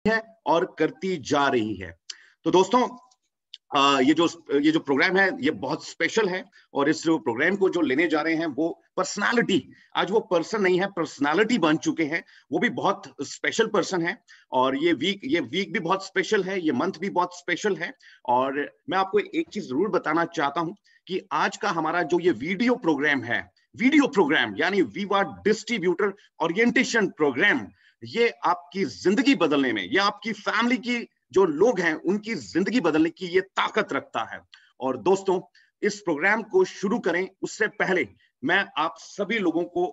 है और करती जा रही है। तो दोस्तों ये जो प्रोग्राम है ये बहुत स्पेशल है और इस प्रोग्राम को जो लेने जा रहे हैं वो पर्सनालिटी, आज वो पर्सन नहीं है, पर्सनालिटी बन चुके हैं, वो भी बहुत स्पेशल पर्सन है। और ये वीक भी बहुत स्पेशल है, ये मंथ भी बहुत स्पेशल है। और मैं आपको एक चीज जरूर बताना चाहता हूं कि आज का हमारा जो ये वीडियो प्रोग्राम यानी वीवा डिस्ट्रीब्यूटर ओरिएंटेशन प्रोग्राम, ये आपकी जिंदगी बदलने में, ये आपकी फैमिली की जो लोग हैं उनकी जिंदगी बदलने की ये ताकत रखता है। और दोस्तों, इस प्रोग्राम को शुरू करें उससे पहले मैं आप सभी लोगों को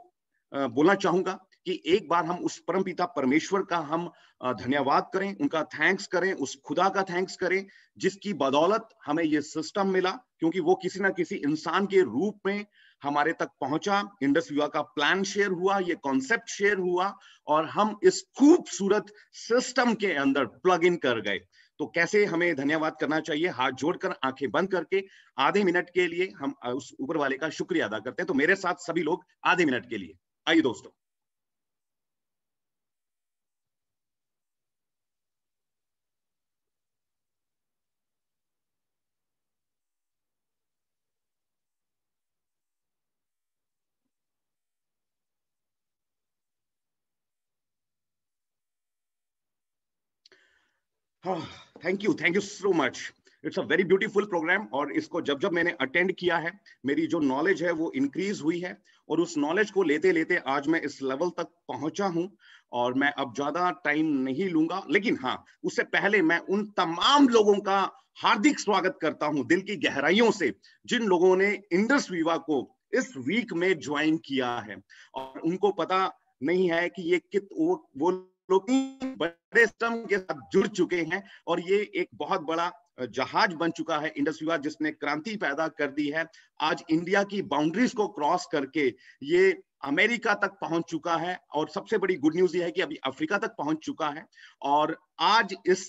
बोलना चाहूंगा कि एक बार हम उस परमपिता परमेश्वर का हम धन्यवाद करें, उनका थैंक्स करें, उस खुदा का थैंक्स करें जिसकी बदौलत हमें ये सिस्टम मिला, क्योंकि वो किसी ना किसी इंसान के रूप में हमारे तक पहुंचा। इंडस विवा का प्लान शेयर हुआ, ये कॉन्सेप्ट शेयर हुआ और हम इस खूबसूरत सिस्टम के अंदर प्लग इन कर गए। तो कैसे हमें धन्यवाद करना चाहिए? हाथ जोड़कर, आंखें बंद करके आधे मिनट के लिए हम उस ऊपर वाले का शुक्रिया अदा करते हैं। तो मेरे साथ सभी लोग आधे मिनट के लिए आइए दोस्तों। Thank you so much. It's a very beautiful program और इसको जब जब मैंने अटेंड किया है, मेरी जो नॉलेज है वो इंक्रीज हुई है और उस नॉलेज को लेते लेते आज मैं इस लेवल तक पहुंचा हूं। और मैं अब ज्यादा टाइम नहीं लूंगा, लेकिन हाँ, उससे पहले मैं उन तमाम लोगों का हार्दिक स्वागत करता हूं दिल की गहराइयों से, जिन लोगों ने इंडस विवा को इस वीक में ज्वाइन किया है और उनको पता नहीं है कि ये वो लोग बड़े सिस्टम के साथ जुड़ चुके हैं और ये एक बहुत बड़ा जहाज बन चुका है इंडस विवा, जिसने क्रांति पैदा कर दी है। आज इंडिया की बाउंड्रीज को क्रॉस करके ये अमेरिका तक पहुंच चुका है और सबसे बड़ी गुड न्यूज ये है कि अभी अफ्रीका तक पहुंच चुका है। और आज इस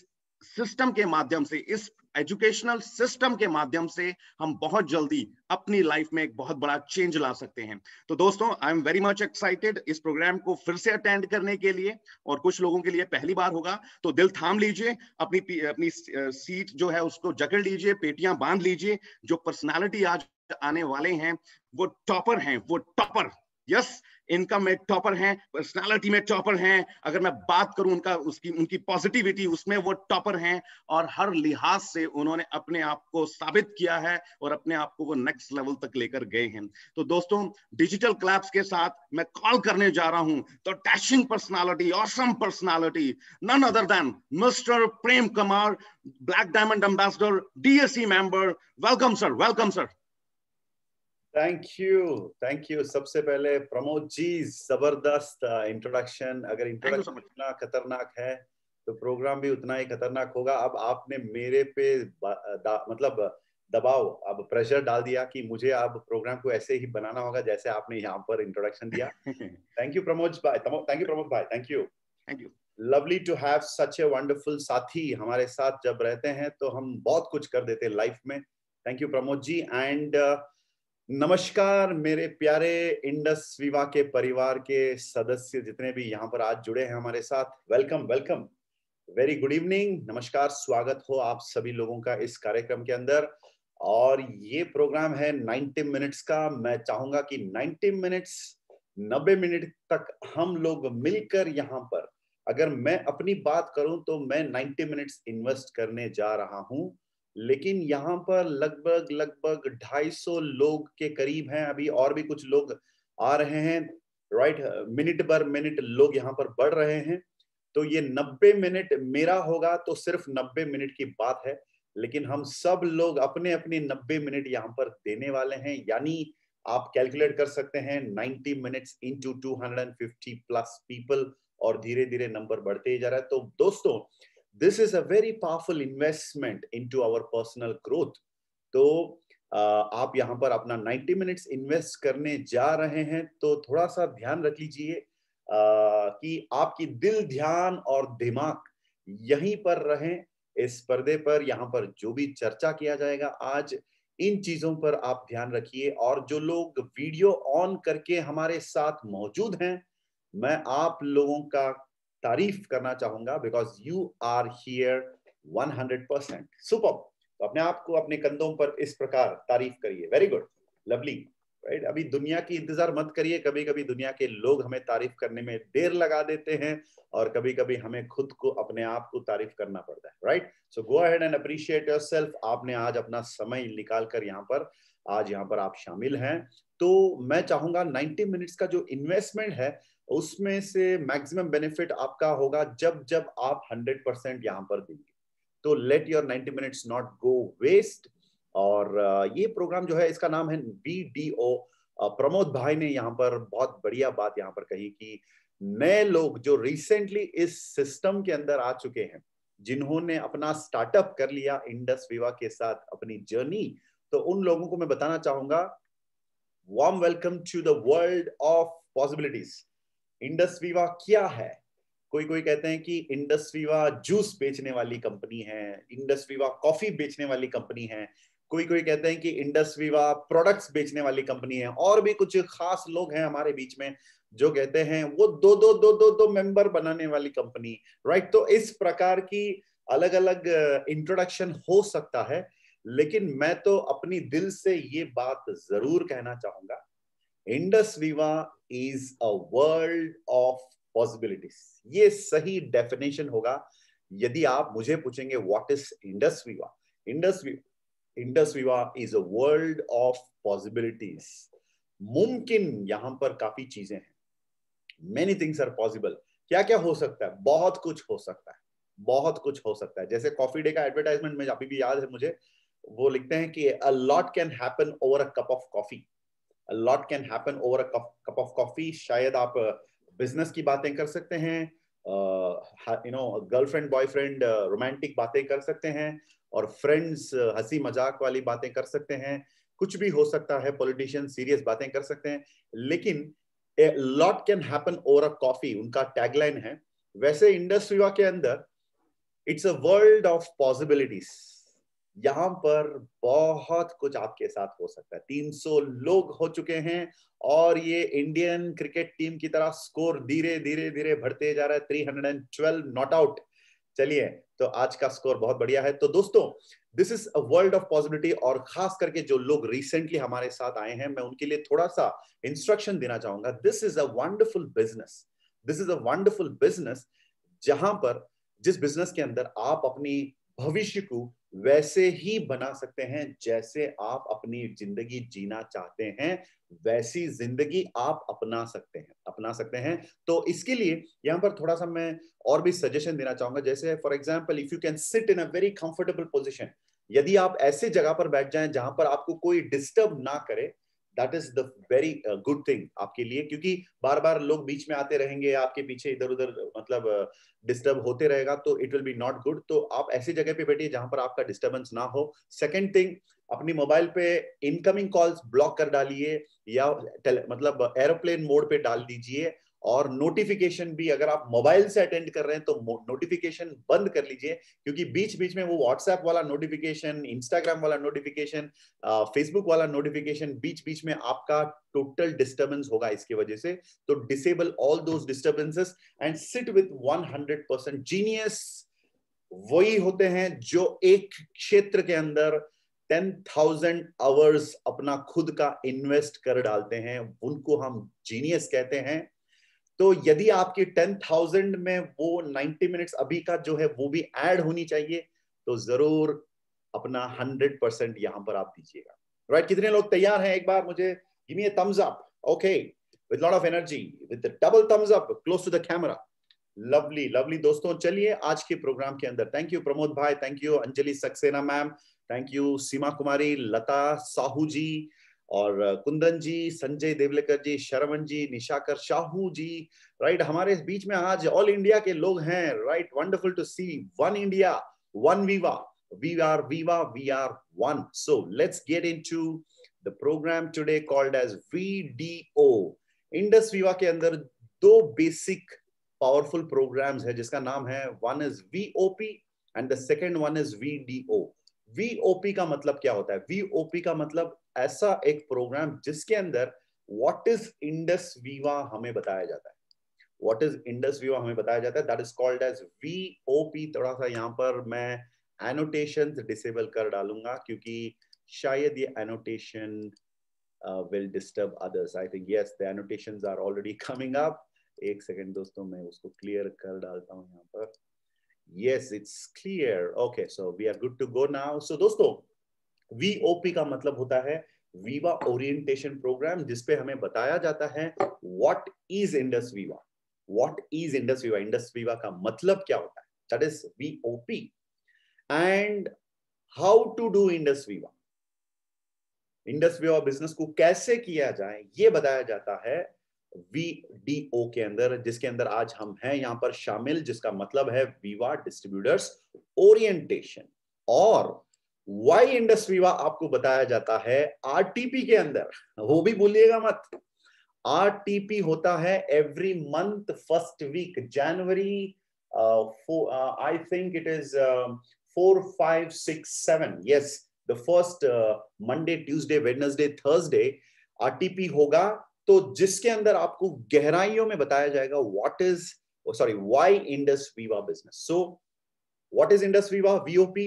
सिस्टम के माध्यम से, इस एजुकेशनल सिस्टम के माध्यम से हम बहुत जल्दी अपनी लाइफ में एक बहुत बड़ा चेंज ला सकते हैं। तो दोस्तों, I am very much excited इस प्रोग्राम को फिर से अटेंड करने के लिए। और कुछ लोगों के लिए पहली बार होगा तो दिल थाम लीजिए, अपनी सीट जो है उसको जकड़ लीजिए, पेटियां बांध लीजिए। जो पर्सनालिटी आज आने वाले हैं वो टॉपर हैं, वो टॉपर, यस, इनकम में टॉपर हैं, पर्सनालिटी में टॉपर हैं। अगर मैं बात करूं उनकी पॉजिटिविटी, उसमें वो टॉपर हैं और हर लिहाज से उन्होंने अपने आप को साबित किया है और अपने आप को वो नेक्स्ट लेवल तक लेकर गए हैं। तो दोस्तों, डिजिटल क्लैप्स के साथ मैं कॉल करने जा रहा हूं तो dashing personality, awesome personality, none other than mister Prem Kumar, black diamond ambassador, DSC member. Welcome sir, welcome sir. Thank you. सबसे पहले प्रमोद जी, जबरदस्त इंट्रोडक्शन। अगर इंट्रोडक्शन इतना खतरनाक है तो प्रोग्राम भी उतना ही खतरनाक होगा। अब आपने मेरे पे मतलब दबाव, अब प्रेशर डाल दिया कि मुझे अब प्रोग्राम को ऐसे ही बनाना होगा जैसे आपने यहाँ पर इंट्रोडक्शन दिया। थैंक यू प्रमोद भाई, thank you. Lovely to have such a wonderful साथी। हमारे साथ जब रहते हैं तो हम बहुत कुछ कर देते हैं लाइफ में। Thank you Pramod ji. And नमस्कार मेरे प्यारे इंडस विवा के परिवार के सदस्य जितने भी यहाँ पर आज जुड़े हैं हमारे साथ, welcome welcome, very good evening, नमस्कार, स्वागत हो आप सभी लोगों का इस कार्यक्रम के अंदर। और ये प्रोग्राम है 90 मिनट्स का। मैं चाहूंगा कि 90 मिनट्स, 90 मिनट तक हम लोग मिलकर यहाँ पर, अगर मैं अपनी बात करूं तो मैं 90 मिनट्स इन्वेस्ट करने जा रहा हूं, लेकिन यहाँ पर लगभग 250 लोग के करीब हैं अभी, और भी कुछ लोग आ रहे हैं, राइट, मिनट बर मिनट लोग यहाँ पर बढ़ रहे हैं। तो ये 90 मिनट मेरा होगा तो सिर्फ 90 मिनट की बात है, लेकिन हम सब लोग अपने अपने 90 मिनट यहाँ पर देने वाले हैं। यानी आप कैलकुलेट कर सकते हैं 90 मिनट्स इंटू 250 प्लस पीपल, और धीरे धीरे नंबर बढ़ते ही जा रहा है। तो दोस्तों, this is a very powerful investment into our personal growth। तो आप यहाँ पर अपना 90 मिनट्स इन्वेस्ट करने जा रहे हैं तो थोड़ा सा ध्यान रख लीजिए कि आपकी दिल, ध्यान और दिमाग यहीं पर रहें, इस पर्दे पर। यहाँ पर जो भी चर्चा किया जाएगा आज, इन चीजों पर आप ध्यान रखिए। और जो लोग वीडियो ऑन करके हमारे साथ मौजूद हैं, मैं आप लोगों का तारीफ करना चाहूंगा because you are here 100%। Super. तो अपने आप को अपने कंधों पर इस प्रकार तारीफ करिए। Very good, lovely, right. अभी दुनिया की इंतजार मत करिए, कभी कभी दुनिया के लोग हमें तारीफ करने में देर लगा देते हैं और कभी कभी हमें खुद को, अपने आप को तारीफ करना पड़ता है, right. So go ahead and appreciate yourself. आपने आज अपना समय निकाल कर यहाँ पर आप शामिल हैं। तो मैं चाहूंगा 90 मिनट्स का जो इन्वेस्टमेंट है उसमें से मैक्सिमम बेनिफिट आपका होगा जब जब आप 100% यहाँ पर देंगे। तो let your 90 minutes not go waste. और ये प्रोग्राम जो है इसका नाम है VDO। प्रमोद भाई ने यहाँ पर बहुत बढ़िया बात यहाँ पर कही कि नए लोग जो रिसेंटली इस सिस्टम के अंदर आ चुके हैं, जिन्होंने अपना स्टार्टअप कर लिया इंडस विवा के साथ अपनी जर्नी, तो उन लोगों को मैं बताना चाहूंगा warm welcome to the world of possibilities. Indus Viva क्या है? कोई कोई कहते हैं कि इंडस विवा जूस बेचने वाली कंपनी है, इंडस विवा कॉफी बेचने वाली कंपनी है, कोई कोई कहते हैं कि इंडस विवा प्रोडक्ट्स बेचने वाली कंपनी है, और भी कुछ खास लोग हैं हमारे बीच में जो कहते हैं वो दो मेंबर बनाने वाली कंपनी, राइट। तो इस प्रकार की अलग अलग इंट्रोडक्शन हो सकता है, लेकिन मैं तो अपनी दिल से ये बात जरूर कहना चाहूंगा, इंडस विवा is a world of possibilities. ये सही डेफिनेशन होगा यदि आप मुझे पूछेंगे व्हाट इज इंडस विवा। इंडस विवा is a world of possibilities. मुमकिन यहां पर काफी चीजें हैं, मेनी थिंग्स आर पॉसिबल। क्या क्या हो सकता है? बहुत कुछ हो सकता है, बहुत कुछ हो सकता है। जैसे कॉफी डे का एडवर्टाइजमेंट में अभी भी याद है मुझे, वो लिखते हैं कि a lot can happen over a cup of coffee. A lot can happen over a cup of coffee। शायद आप बिजनेस की बातें कर सकते हैं, गर्लफ्रेंड बॉयफ्रेंड रोमांटिक बातें कर सकते हैं, और फ्रेंड्स हंसी मजाक वाली बातें कर सकते हैं, कुछ भी हो सकता है, पॉलिटिशियन सीरियस बातें कर सकते हैं, लेकिन a lot can happen over a coffee उनका टैगलाइन है। वैसे इंडस विवा के अंदर it's a world of possibilities. यहां पर बहुत कुछ आपके साथ हो सकता है। 300 लोग हो चुके हैं और ये इंडियन क्रिकेट टीम की तरह स्कोर धीरे धीरे धीरे बढ़ते जा रहा है। 312 नॉट आउट। चलिए, तो आज का स्कोर बहुत बढ़िया है। तो दोस्तों, this is a world of possibility, और खास करके जो लोग रिसेंटली हमारे साथ आए हैं, मैं उनके लिए थोड़ा सा इंस्ट्रक्शन देना चाहूंगा। This is a wonderful business, this is a wonderful business, जहां पर जिस बिजनेस के अंदर आप अपनी भविष्य को वैसे ही बना सकते हैं जैसे आप अपनी जिंदगी जीना चाहते हैं, वैसी जिंदगी आप अपना सकते हैं। तो इसके लिए यहां पर थोड़ा सा मैं और भी सजेशन देना चाहूंगा। जैसे for example, if you can sit in a very comfortable position, यदि आप ऐसे जगह पर बैठ जाएं जहां पर आपको कोई डिस्टर्ब ना करे, that is the very good thing आपके लिए, क्योंकि बार बार लोग बीच में आते रहेंगे, आपके पीछे इधर उधर मतलब डिस्टर्ब होते रहेगा, तो it will be not good. तो आप ऐसी जगह पे बैठिए जहां पर आपका डिस्टर्बेंस ना हो। सेकंड थिंग, अपनी मोबाइल पे इनकमिंग कॉल्स ब्लॉक कर डालिए, या मतलब एरोप्लेन मोड पे डाल दीजिए, और नोटिफिकेशन भी अगर आप मोबाइल से अटेंड कर रहे हैं तो नोटिफिकेशन बंद कर लीजिए, क्योंकि बीच बीच में वो व्हाट्सएप वाला नोटिफिकेशन, इंस्टाग्राम वाला नोटिफिकेशन, फेसबुक वाला नोटिफिकेशन, बीच बीच में आपका टोटल डिस्टर्बेंस होगा इसकी वजह से। तो disable all those disturbances and sit with 100%। Genius वही होते हैं जो एक क्षेत्र के अंदर 10,000 आवर्स अपना खुद का इन्वेस्ट कर डालते हैं, उनको हम जीनियस कहते हैं। तो यदि आपकी 10,000 में वो 90 मिनट्स अभी का जो है वो भी ऐड होनी चाहिए, तो जरूर अपना 100% यहां पर आप दीजिएगा, राइट। कितने लोग तैयार हैं? एक बार मुझे give me a thumbs up. Okay, with lot of energy, with the double thumbs up close to the camera. Lovely lovely दोस्तों, चलिए आज के प्रोग्राम के अंदर थैंक यू प्रमोद भाई, thank you Anjali Saxena ma'am, thank you Seema Kumari, Lata Sahu ji, और कुंदन जी, संजय देवलेकर जी, शरवण जी, निशाकर शाहू जी, राइट। हमारे बीच में आज ऑल इंडिया के लोग हैं, right. Wonderful to see. One India, one Viva, we are Viva, we are one. So let's get into the programme today called as VDO। Indus Viva के अंदर दो बेसिक पावरफुल प्रोग्राम्स है, जिसका नाम है, one is VOP and the second one is VDO। VOP का मतलब क्या होता है? VOP का मतलब ऐसा एक प्रोग्राम जिसके अंदर व्हाट इज इंडस विवा हमें बताया जाता है। व्हाट इज इंडस वीवा हमें बताया जाता है, that is called as VOP। थोड़ा सा यहाँ पर मैं एनोटेशंस डिसेबल कर डालूंगा क्योंकि शायद ये annotation will disturb others. I think yes, the annotations are already coming up. एक सेकंड दोस्तों, मैं उसको क्लियर कर डालता हूँ यहाँ पर। Yes, it's clear. Okay, so we are good to go now. So दोस्तों, VOP का मतलब होता है वीवा ओरिएंटेशन प्रोग्राम, जिसपे हमें बताया जाता है what is Indus Viva, what is Indus Viva, Indus Viva का मतलब क्या होता है, that is VOP, and how to do Indus Viva, Indus Viva business को कैसे किया जाए, ये बताया जाता है VDO के अंदर, जिसके अंदर आज हम हैं यहाँ पर शामिल, जिसका मतलब है वीवा डिस्ट्रीब्यूटर्स ओरिएंटेशन। और वाई इंडस वीवा आपको बताया जाता है RTP के अंदर, वो भी भूलिएगा मत। RTP होता है every month first week, January, I think it is 4, 5, 6, 7, yes, the first Monday, Tuesday, Wednesday, Thursday RTP होगा, तो जिसके अंदर आपको गहराइयों में बताया जाएगा what is, sorry, why Indus Viva business. So what is Indus Viva VOP,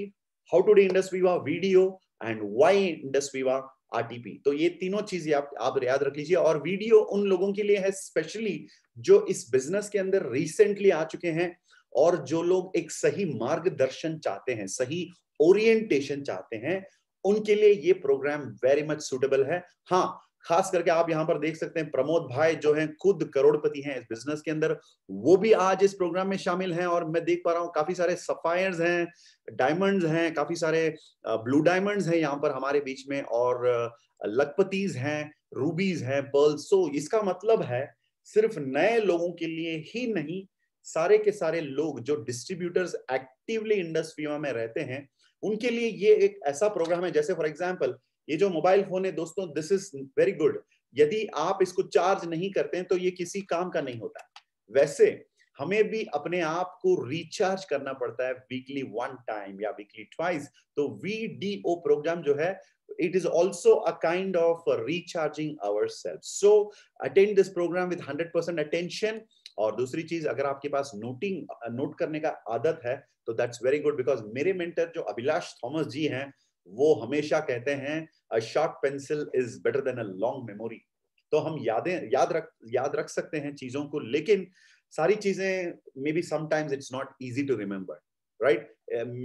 how to do Indus Viva VDO, and why Indus Viva RTP। तो ये तीनों चीजें आप याद रख लीजिए। और वीडियो उन लोगों के लिए है स्पेशली जो इस बिजनेस के अंदर रिसेंटली आ चुके हैं और जो लोग एक सही मार्गदर्शन चाहते हैं, सही ओरिएंटेशन चाहते हैं, उनके लिए ये प्रोग्राम वेरी मच सुटेबल है। हाँ, खास करके आप यहाँ पर देख सकते हैं प्रमोद भाई जो हैं खुद करोड़पति हैं इस बिजनेस के अंदर, वो भी आज इस प्रोग्राम में शामिल हैं। और मैं देख पा रहा हूँ काफी सारे सफायर्स हैं, डायमंड्स हैं, काफी सारे ब्लू डायमंड्स हैं यहाँ पर हमारे बीच में, और लखपतीज हैं, रूबीज हैं, पर्ल्स। सो इसका मतलब है सिर्फ नए लोगों के लिए ही नहीं, सारे के सारे लोग जो डिस्ट्रीब्यूटर्स एक्टिवली इंडस वीवा में रहते हैं, उनके लिए ये एक ऐसा प्रोग्राम है। जैसे फॉर एग्जांपल ये जो मोबाइल फोन है दोस्तों, दिस इज वेरी गुड। यदि आप इसको चार्ज नहीं करते हैं तो ये किसी काम का नहीं होता। वैसे हमें भी अपने आप को रिचार्ज करना पड़ता है वीकली 1 टाइम या वीकली ट्वाइस। तो VDO प्रोग्राम जो है, it is also a kind of recharging ourselves. So attend this program with 100% attention. और दूसरी चीज, अगर आपके पास नोट करने का आदत है तो दैट्स वेरी गुड, बिकॉज मेरे मेंटर जो अभिलाष थॉमस जी हैं, वो हमेशा कहते हैं a sharp pencil is better than a long memory. तो हम याद रख सकते हैं चीजों को, लेकिन सारी चीजें may be sometimes it's not easy to remember, right?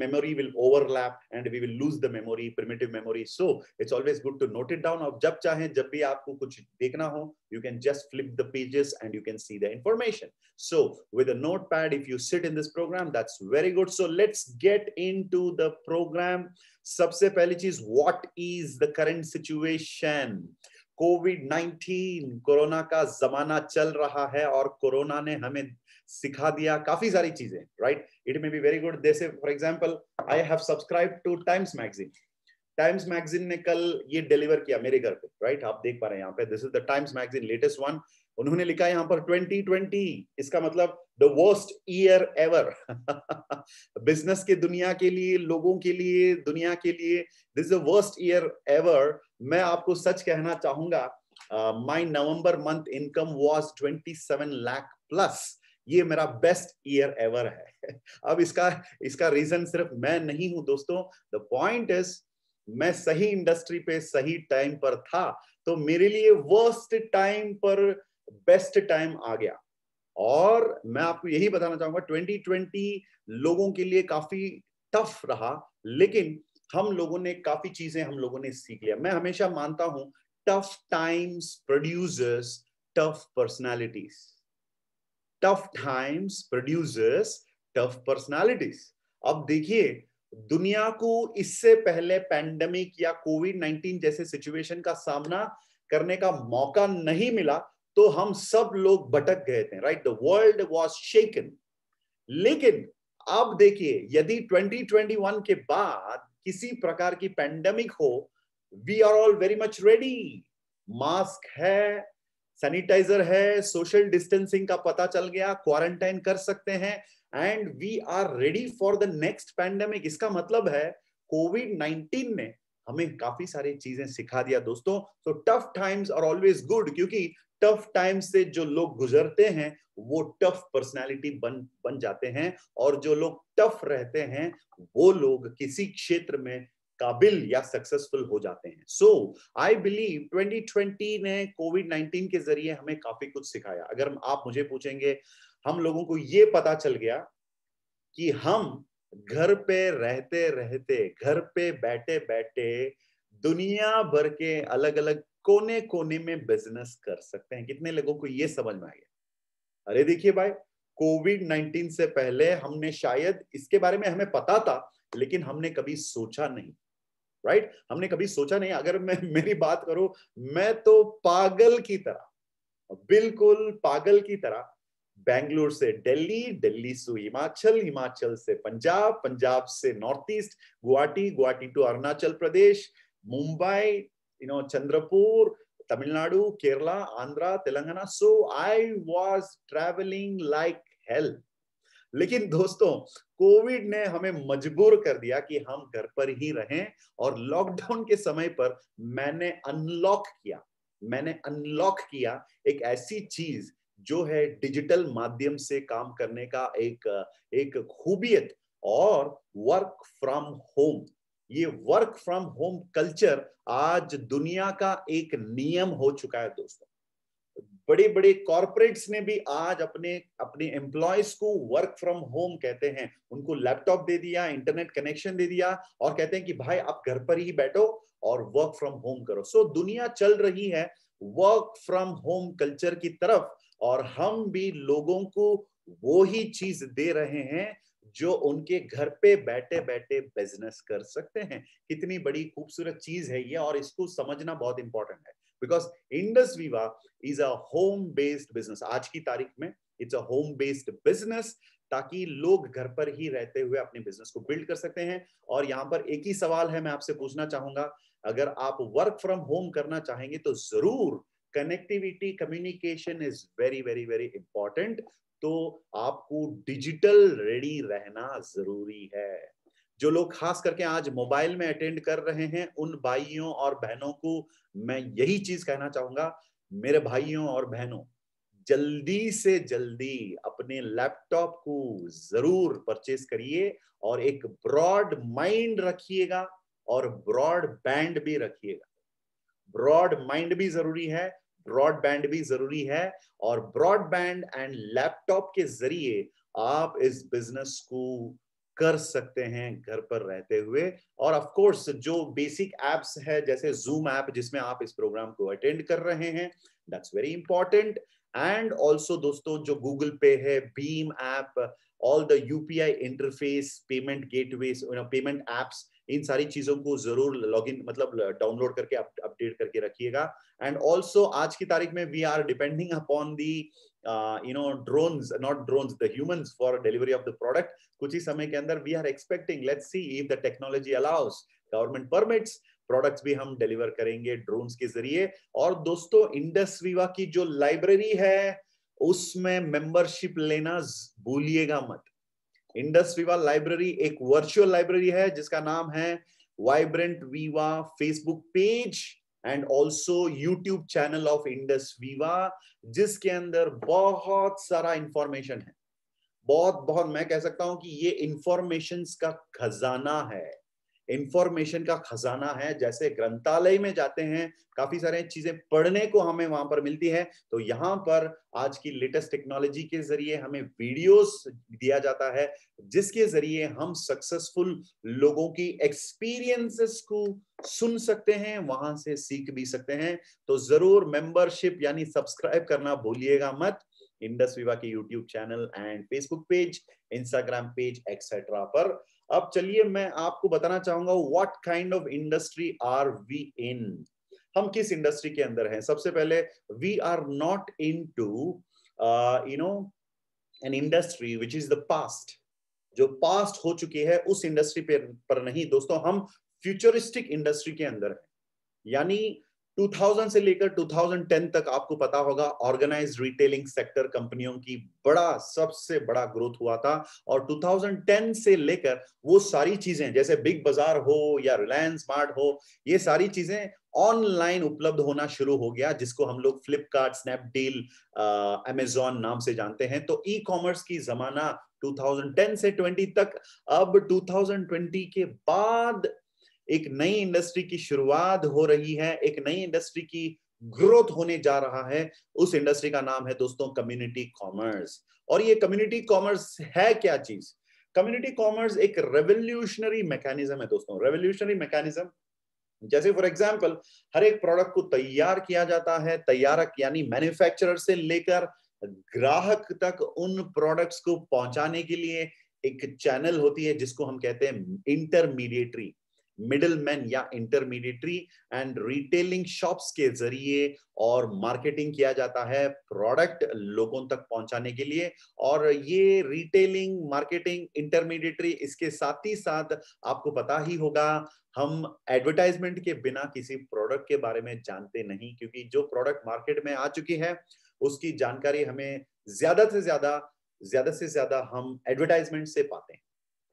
Memory will overlap and we will lose the memory, primitive memory. So it's always good to note it down. अब जब चाहें, जब भी आपको कुछ देखना हो, you can just flip the pages and you can see the information. So with a notepad, if you sit in this program, that's very good. So let's get into the program. सबसे पहली चीज, what is the current situation? COVID-19, corona का जमाना चल रहा है और corona ने हमें सिखा दिया काफी सारी चीजें, right? It may be very good. जैसे for example, I have subscribe to Times magazine. Times magazine ने कल ये डिलीवर किया मेरे घर पे, राइट? आप देख पा रहे हैं यहाँ पे, this is the times magazine latest one. उन्होंने लिखा है यहाँ पर 2020, इसका मतलब the worst year ever. Business के दुनिया के लिए, लोगों के लिए, दुनिया के लिए this is the worst year ever. मैं आपको सच कहना चाहूंगा, my November month income was 27 lakh plus. ये मेरा बेस्ट ईयर एवर है। अब इसका रीजन सिर्फ मैं नहीं हूं दोस्तों। द पॉइंट इज, मैं सही इंडस्ट्री पे सही टाइम पर था, तो मेरे लिए वर्स्ट टाइम पर बेस्ट टाइम आ गया। और मैं आपको यही बताना चाहूंगा, 2020 लोगों के लिए काफी टफ रहा, लेकिन हम लोगों ने काफी चीजें सीख लिया। मैं हमेशा मानता हूं, tough times producers tough personalities. Tough times producers tough personalities. अब देखिए, दुनिया को इससे पहले पैंडेमिक या कोविड-19 जैसे सिचुएशन का सामना करने का मौका नहीं मिला, तो हम सब लोग भटक गए थे, राइट? द वर्ल्ड वाज शेकन। लेकिन अब देखिए, यदि 2021 के बाद किसी प्रकार की पैंडेमिक हो, we are all very much ready. Mask है, सैनिटाइजर है, सोशल डिस्टेंसिंग का पता चल गया, क्वारंटाइन कर सकते हैं, and we are ready for the next pandemic. इसका मतलब है कोविड-19 ने हमें काफी सारी चीजें सिखा दिया दोस्तों। So tough times are always good, क्योंकि टफ टाइम से जो लोग गुजरते हैं वो टफ पर्सनालिटी बन जाते हैं, और जो लोग टफ रहते हैं वो लोग किसी क्षेत्र में काबिल या सक्सेसफुल हो जाते हैं। सो आई बिलीव 2020 ने कोविड-19 के जरिए हमें काफी कुछ सिखाया। अगर आप मुझे पूछेंगे, हम लोगों को ये पता चल गया कि हम घर पे रहते रहते, घर पे बैठे बैठे दुनिया भर के अलग अलग कोने कोने में बिजनेस कर सकते हैं। कितने लोगों को ये समझ में आ गया? अरे देखिए भाई, कोविड-19 से पहले हमने शायद इसके बारे में हमें पता था, लेकिन हमने कभी सोचा नहीं, राइट? हमने कभी सोचा नहीं। अगर मैं मेरी बात करूं, मैं तो पागल की तरह, बिल्कुल पागल की तरह, बेंगलुरु से दिल्ली, दिल्ली से हिमाचल, हिमाचल से पंजाब, पंजाब से north east, Guwahati, Guwahati to Arunachal Pradesh, Mumbai, Chandrapur, Tamil Nadu, Kerala, Andhra, Telangana. So I was travelling like hell. लेकिन दोस्तों, कोविड ने हमें मजबूर कर दिया कि हम घर पर ही रहें, और लॉकडाउन के समय पर मैंने अनलॉक किया एक ऐसी चीज जो है डिजिटल माध्यम से काम करने का एक खूबियत, और वर्क फ्रॉम होम। ये वर्क फ्रॉम होम कल्चर आज दुनिया का एक नियम हो चुका है दोस्तों। बड़े बड़े कॉर्पोरेट्स ने भी आज अपने एम्प्लॉयज को वर्क फ्रॉम होम कहते हैं। उनको लैपटॉप दे दिया, इंटरनेट कनेक्शन दे दिया, और कहते हैं कि भाई आप घर पर ही बैठो और वर्क फ्रॉम होम करो। सो दुनिया चल रही है वर्क फ्रॉम होम कल्चर की तरफ, और हम भी लोगों को वो ही चीज दे रहे हैं जो उनके घर पे बैठे बैठे बिजनेस कर सकते हैं। कितनी बड़ी खूबसूरत चीज है ये, और इसको समझना बहुत इंपॉर्टेंट है। Because Indus Viva is a home based business. आज की तारीख में it's a home based business, ताकि लोग घर पर ही रहते हुए अपने बिजनेस को बिल्ड कर सकते हैं। और यहाँ पर एक ही सवाल है, मैं आपसे पूछना चाहूंगा, अगर आप वर्क फ्रॉम होम करना चाहेंगे तो जरूर connectivity, communication is very very very important. तो आपको डिजिटल रेडी रहना जरूरी है। जो लोग खास करके आज मोबाइल में अटेंड कर रहे हैं, उन भाइयों और बहनों को मैं यही चीज कहना चाहूंगा, मेरे भाइयों और बहनों, जल्दी से जल्दी अपने लैपटॉप को जरूर परचेज करिए, और एक ब्रॉड माइंड रखिएगा और ब्रॉड बैंड भी रखिएगा। ब्रॉड माइंड भी जरूरी है, ब्रॉडबैंड भी जरूरी है, और ब्रॉडबैंड एंड लैपटॉप के जरिए आप इस बिजनेस को कर सकते हैं घर पर रहते हुए। और ऑफ कोर्स जो बेसिक एप्स है, जैसे जूम ऐप जिसमें आप इस प्रोग्राम को अटेंड कर रहे हैं, that's very important. And also दोस्तों, जो गूगल पे है, भीम app, all the UPI interface, payment gateways, payment apps, इन सारी चीजों को जरूर लॉगिन मतलब डाउनलोड करके अपडेट करके रखिएगा। एंड ऑल्सो आज की तारीख में we are depending upon the drones, not drones, the humans for delivery of the product. कुछ ही समय के अंदर we are expecting, let's see if the technology allows, government permits, products भी हम डिलीवर करेंगे ड्रोन्स के जरिए। और दोस्तों, इंडस वीवा की जो लाइब्रेरी है उसमें मेंबरशिप लेना भूलिएगा मत। इंडस वीवा लाइब्रेरी एक वर्चुअल लाइब्रेरी है जिसका नाम है vibrant Viva Facebook page and also YouTube channel of Indus Viva, जिसके अंदर बहुत सारा इंफॉर्मेशन है। बहुत मैं कह सकता हूं कि ये इंफॉर्मेशन का खजाना है, इंफॉर्मेशन का खजाना है। जैसे ग्रंथालय में जाते हैं, काफी सारे चीजें पढ़ने को हमें वहां पर मिलती है, तो यहाँ पर आज की लेटेस्ट टेक्नोलॉजी के जरिए हमें वीडियोस दिया जाता है, जिसके जरिए हम सक्सेसफुल लोगों की एक्सपीरियंसेस को सुन सकते हैं, वहां से सीख भी सकते हैं। तो जरूर मेंबरशिप यानी सब्सक्राइब करना भूलिएगा मत, इंडस वीवा के YouTube channel and Facebook page, Instagram page etcetera पर। अब चलिए मैं आपको बताना चाहूंगा what kind of industry are we in. हम किस इंडस्ट्री के अंदर हैं? सबसे पहले, we are not into an industry which is the past. जो पास्ट हो चुकी है उस इंडस्ट्री पर नहीं दोस्तों, हम फ्यूचरिस्टिक इंडस्ट्री के अंदर हैं। यानी 2000 से लेकर 2010 तक आपको पता होगा ऑर्गेनाइज्ड रिटेलिंग सेक्टर कंपनियों की सबसे बड़ा ग्रोथ हुआ था। और 2010 से लेकर वो सारी चीजें जैसे बिग बाजार हो या रिलायंस स्मार्ट हो, ये सारी चीजें ऑनलाइन उपलब्ध होना शुरू हो गया, जिसको हम लोग फ्लिपकार्ट, स्नैपडील, अमेजॉन नाम से जानते हैं। तो ई कॉमर्स की जमाना 2010 से 20 तक। अब 2020 के बाद एक नई इंडस्ट्री की शुरुआत हो रही है, एक नई इंडस्ट्री की ग्रोथ होने जा रहा है। उस इंडस्ट्री का नाम है दोस्तों कम्युनिटी कॉमर्स। और ये कम्युनिटी कॉमर्स है क्या चीज? कम्युनिटी कॉमर्स एक रेवोल्यूशनरी मैकेनिज्म है दोस्तों। रेवोल्यूशनरी मैकेनिज्म जैसे फॉर एग्जांपल हर एक प्रोडक्ट को तैयार किया जाता है, तैयारक यानी मैन्युफैक्चरर से लेकर ग्राहक तक उन प्रोडक्ट्स को पहुंचाने के लिए एक चैनल होती है जिसको हम कहते हैं इंटरमीडिएटरी, मिडलमैन या इंटरमीडिएटरी, एंड रिटेलिंग शॉप्स के जरिए और मार्केटिंग किया जाता है प्रोडक्ट लोगों तक पहुंचाने के लिए। और ये रिटेलिंग, मार्केटिंग, इंटरमीडिएटरी, इसके साथ ही साथ आपको पता ही होगा हम एडवर्टाइजमेंट के बिना किसी प्रोडक्ट के बारे में जानते नहीं, क्योंकि जो प्रोडक्ट मार्केट में आ चुकी है उसकी जानकारी हमें ज्यादा से ज्यादा हम एडवर्टाइजमेंट से पाते हैं।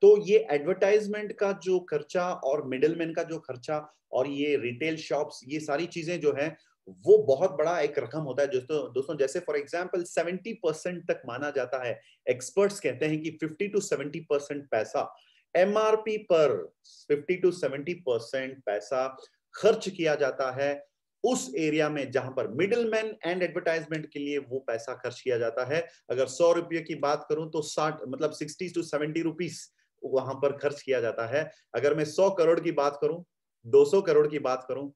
तो ये एडवर्टाइजमेंट का जो खर्चा और मिडलमैन का जो खर्चा और ये रिटेल शॉप्स, ये सारी चीजें जो है वो बहुत बड़ा एक रकम होता है दोस्तों। जैसे फॉर एग्जांपल 70% तक माना जाता है, एक्सपर्ट्स कहते हैं कि 50 to 70% पैसा एमआरपी पर 50 to 70% पैसा खर्च किया जाता है उस एरिया में जहां पर मिडलमैन एंड एडवर्टाइजमेंट के लिए वो पैसा खर्च किया जाता है। अगर 100 रुपये की बात करूं तो 60 to 70 रुपीस वहां पर खर्च किया जाता है। अगर मैं 100 करोड़ की बात करूं, 200 करोड़ की बात करूं,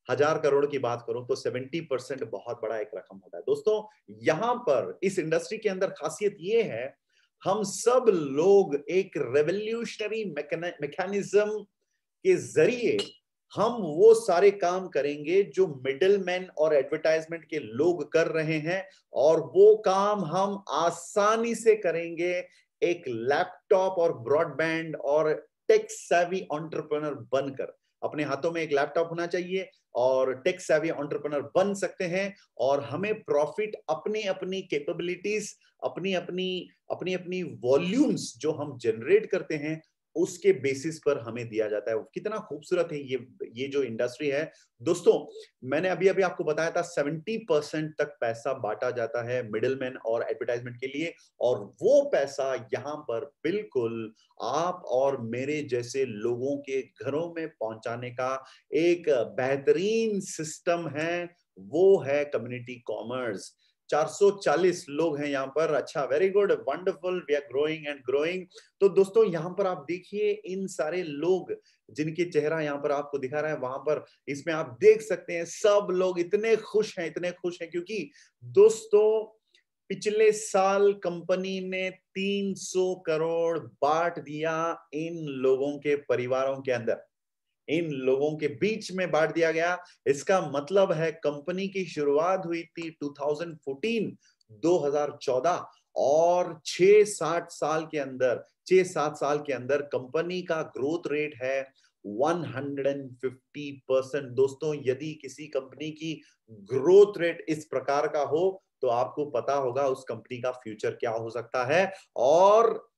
1000 करोड़ की बात करूं तो 70% बहुत बड़ा एक रकम होता है दोस्तों। यहां पर इस इंडस्ट्री के अंदर खासियत ये है, हम सब लोग एक रेवोल्यूशनरी मैकेनिज्म के जरिए हम वो सारे काम करेंगे जो मिडलमैन और एडवर्टाइजमेंट के लोग कर रहे हैं, और वो काम हम आसानी से करेंगे एक लैपटॉप और ब्रॉडबैंड और टेक सेवी एंटरप्रेन्योर बनकर। अपने हाथों में एक लैपटॉप होना चाहिए और टेक सेवी एंटरप्रेन्योर बन सकते हैं, और हमें प्रॉफिट अपनी अपनी कैपेबिलिटीज, अपनी अपनी वॉल्यूम्स जो हम जनरेट करते हैं उसके बेसिस पर हमें दिया जाता है। कितना खूबसूरत है ये जो इंडस्ट्री है दोस्तों। मैंने अभी आपको बताया था 70% तक पैसा बांटा जाता है मिडलमैन और एडवर्टाइजमेंट के लिए, और वो पैसा यहाँ पर बिल्कुल आप और मेरे जैसे लोगों के घरों में पहुंचाने का एक बेहतरीन सिस्टम है, वो है कम्युनिटी कॉमर्स। 440 लोग हैं यहाँ पर। अच्छा, very good, wonderful, we are growing and growing. तो दोस्तों यहाँ पर आप देखिए इन सारे लोग जिनके चेहरा यहाँ पर आपको दिखा रहा है, वहां पर इसमें आप देख सकते हैं सब लोग इतने खुश हैं क्योंकि दोस्तों पिछले साल कंपनी ने 300 करोड़ बांट दिया इन लोगों के परिवारों के अंदर, इन लोगों के बीच में बांट दिया गया। इसका मतलब है कंपनी की शुरुआत हुई थी 2014 और 6-7 साल के अंदर कंपनी का ग्रोथ रेट है 150%। दोस्तों यदि किसी कंपनी की ग्रोथ रेट इस प्रकार का हो तो आपको पता होगा उस कंपनी का फ्यूचर क्या हो सकता है, और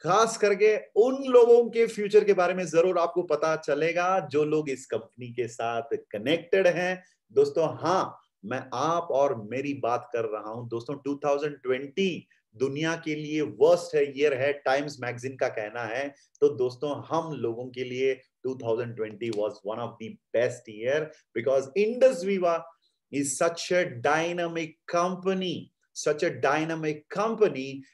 खास करके उन लोगों के फ्यूचर के बारे में जरूर आपको पता चलेगा जो लोग इस कंपनी के साथ कनेक्टेड हैं। दोस्तों हाँ, मैं आप और मेरी बात कर रहा हूं दोस्तों। 2020 दुनिया के लिए वर्स्ट ईयर है, टाइम्स मैगजीन का कहना है। तो दोस्तों हम लोगों के लिए 2020 was one of the best year because Indus Viva is such a dynamic company,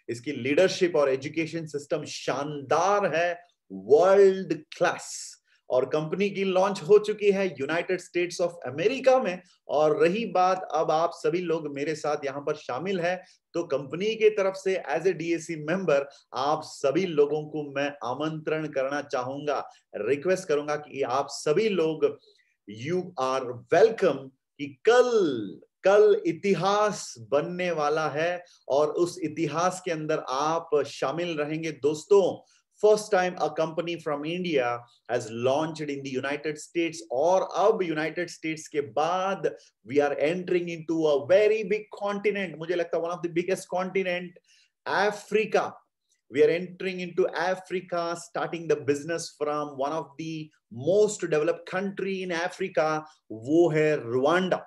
इसकी लीडरशिप और एजुकेशन सिस्टम शानदार है, वर्ल्ड क्लास। और कंपनी की लॉन्च हो चुकी है यूनाइटेड स्टेट्स ऑफ अमेरिका में। और रही बात, अब आप सभी लोग मेरे साथ यहां पर शामिल हैं, तो कंपनी की तरफ से एज ए डीएसी मेंबर आप सभी लोगों को मैं आमंत्रण करना चाहूंगा, रिक्वेस्ट करूंगा कि आप सभी लोग यू आर वेलकम कि कल इतिहास बनने वाला है और उस इतिहास के अंदर आप शामिल रहेंगे दोस्तों। First time a company from India has launched in the United States, और अब यूनाइटेड स्टेट्स के बाद we are entering into a very big continent, मुझे लगता है one of the biggest continent, Africa. We are entering into Africa, starting the business from one of the most developed country in Africa, वो है Rwanda.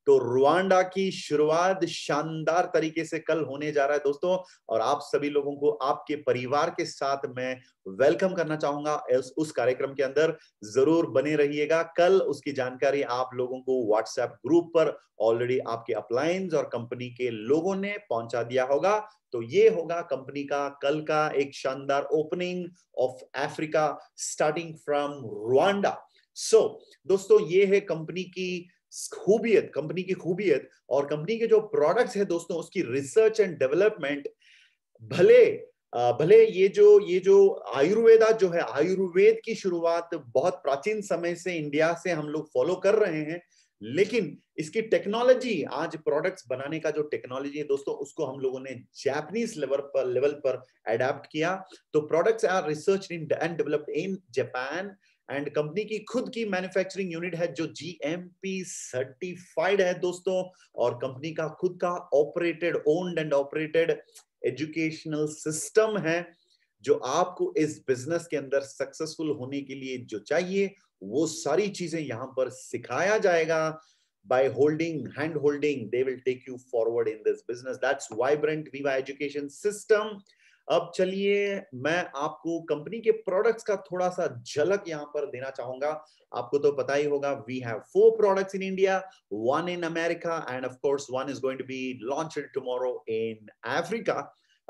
तो Rwanda की शुरुआत शानदार तरीके से कल होने जा रहा है दोस्तों, और आप सभी लोगों को आपके परिवार के साथ मैं वेलकम करना चाहूंगा उस कार्यक्रम के अंदर। जरूर बने रहिएगा। कल उसकी जानकारी आप लोगों को व्हाट्सएप ग्रुप पर ऑलरेडी आपके अपलायंस और कंपनी के लोगों ने पहुंचा दिया होगा। तो ये होगा कंपनी का कल का एक शानदार opening of Africa starting from Rwanda. So दोस्तों, ये है कंपनी की खूबियत और कंपनी के जो प्रोडक्ट्स है दोस्तों, उसकी रिसर्च एंड डेवलपमेंट। भले ये जो आयुर्वेदा जो है, आयुर्वेद की शुरुआत बहुत प्राचीन समय से इंडिया से हम लोग फॉलो कर रहे हैं, लेकिन इसकी टेक्नोलॉजी, आज प्रोडक्ट्स बनाने का जो टेक्नोलॉजी है दोस्तों, उसको हम लोगों ने जापानीज लेवल पर अडैप्ट किया। तो products are research and developed in Japan, and company की खुद की मैन्युफैक्चरिंग यूनिट है जो GMP सर्टिफाइड है दोस्तों, और कंपनी का खुद का owned and operated educational system है, जो आपको इस बिजनेस के अंदर सक्सेसफुल होने के लिए जो चाहिए वो सारी चीजें यहां पर सिखाया जाएगा। By hand holding, they will take you forward in this business. That's Vibrant Viva Education System. अब चलिए मैं आपको कंपनी के प्रोडक्ट्स का थोड़ा सा झलक यहां पर देना चाहूंगा। आपको तो पता ही होगा, we have 4 products in India, 1 in America, and of course 1 is going to be launched tomorrow in Africa.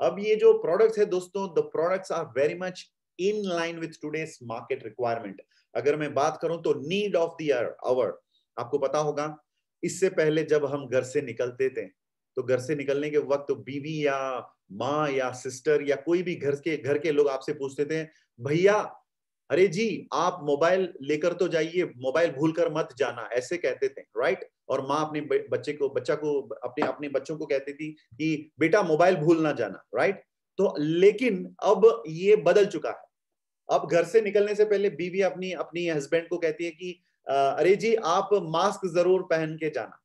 अब ये जो प्रोडक्ट्स है दोस्तों, the products are very much in line with today's market requirement. अगर मैं बात करूं तो नीड ऑफ द आवर, आपको पता होगा इससे पहले जब हम घर से निकलते थे, तो घर से निकलने के वक्त तो बीवी या माँ या सिस्टर या कोई भी घर के लोग आपसे पूछते थे, भैया अरे जी आप मोबाइल लेकर तो जाइए, मोबाइल भूलकर मत जाना, ऐसे कहते थे, राइट। और माँ अपने अपने बच्चों को कहती थी कि बेटा मोबाइल भूल ना जाना, राइट। तो लेकिन अब ये बदल चुका है। अब घर से निकलने से पहले बीवी अपनी हस्बैंड को कहती है कि अरे जी आप मास्क जरूर पहन के जाना,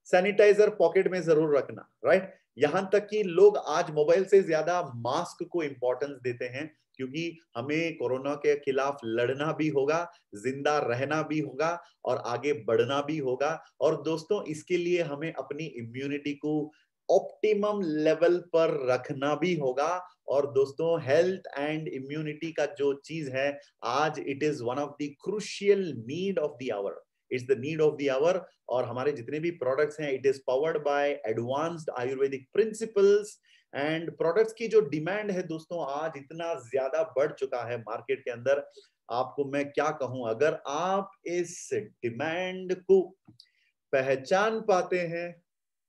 सैनिटाइजर पॉकेट में जरूर रखना, राइट। यहां तक कि लोग आज मोबाइल से ज्यादा मास्क को इंपॉर्टेंस देते हैं, क्योंकि हमें कोरोना के खिलाफ लड़ना भी होगा, जिंदा रहना भी होगा और आगे बढ़ना भी होगा। और दोस्तों, इसके लिए हमें अपनी इम्यूनिटी को ऑप्टिमम लेवल पर रखना भी होगा। और दोस्तों, हेल्थ एंड इम्यूनिटी का जो चीज है आज, it is one of the crucial need of the hour, it's the need of the hour. और हमारे जितने भी प्रोडक्ट्स हैं, it is powered by advanced Ayurvedic principles. And products की जो डिमांड है दोस्तों, आज इतना ज्यादा बढ़ चुका है मार्केट के अंदर, आपको मैं क्या कहूं। अगर आप इस डिमांड को पहचान पाते हैं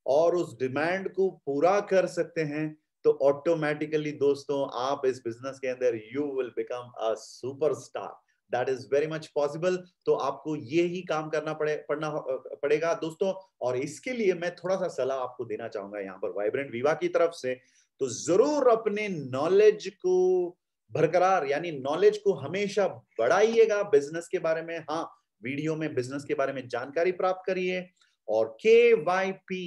और उस डिमांड को पूरा कर सकते हैं, तो ऑटोमेटिकली दोस्तों आप इस बिजनेस के अंदर you will become a superstar. That is very much possible. तो आपको ये ही काम करना पड़ेगा दोस्तों। और इसके लिए मैं थोड़ा सा सलाह आपको देना चाहूंगा यहाँ पर वाइब्रेंट वीवा की तरफ से। तो जरूर अपने नॉलेज को बरकरार, यानी नॉलेज को हमेशा बढ़ाइएगा बिजनेस के बारे में। हाँ, वीडियो में बिजनेस के बारे में जानकारी प्राप्त करिए। और KYP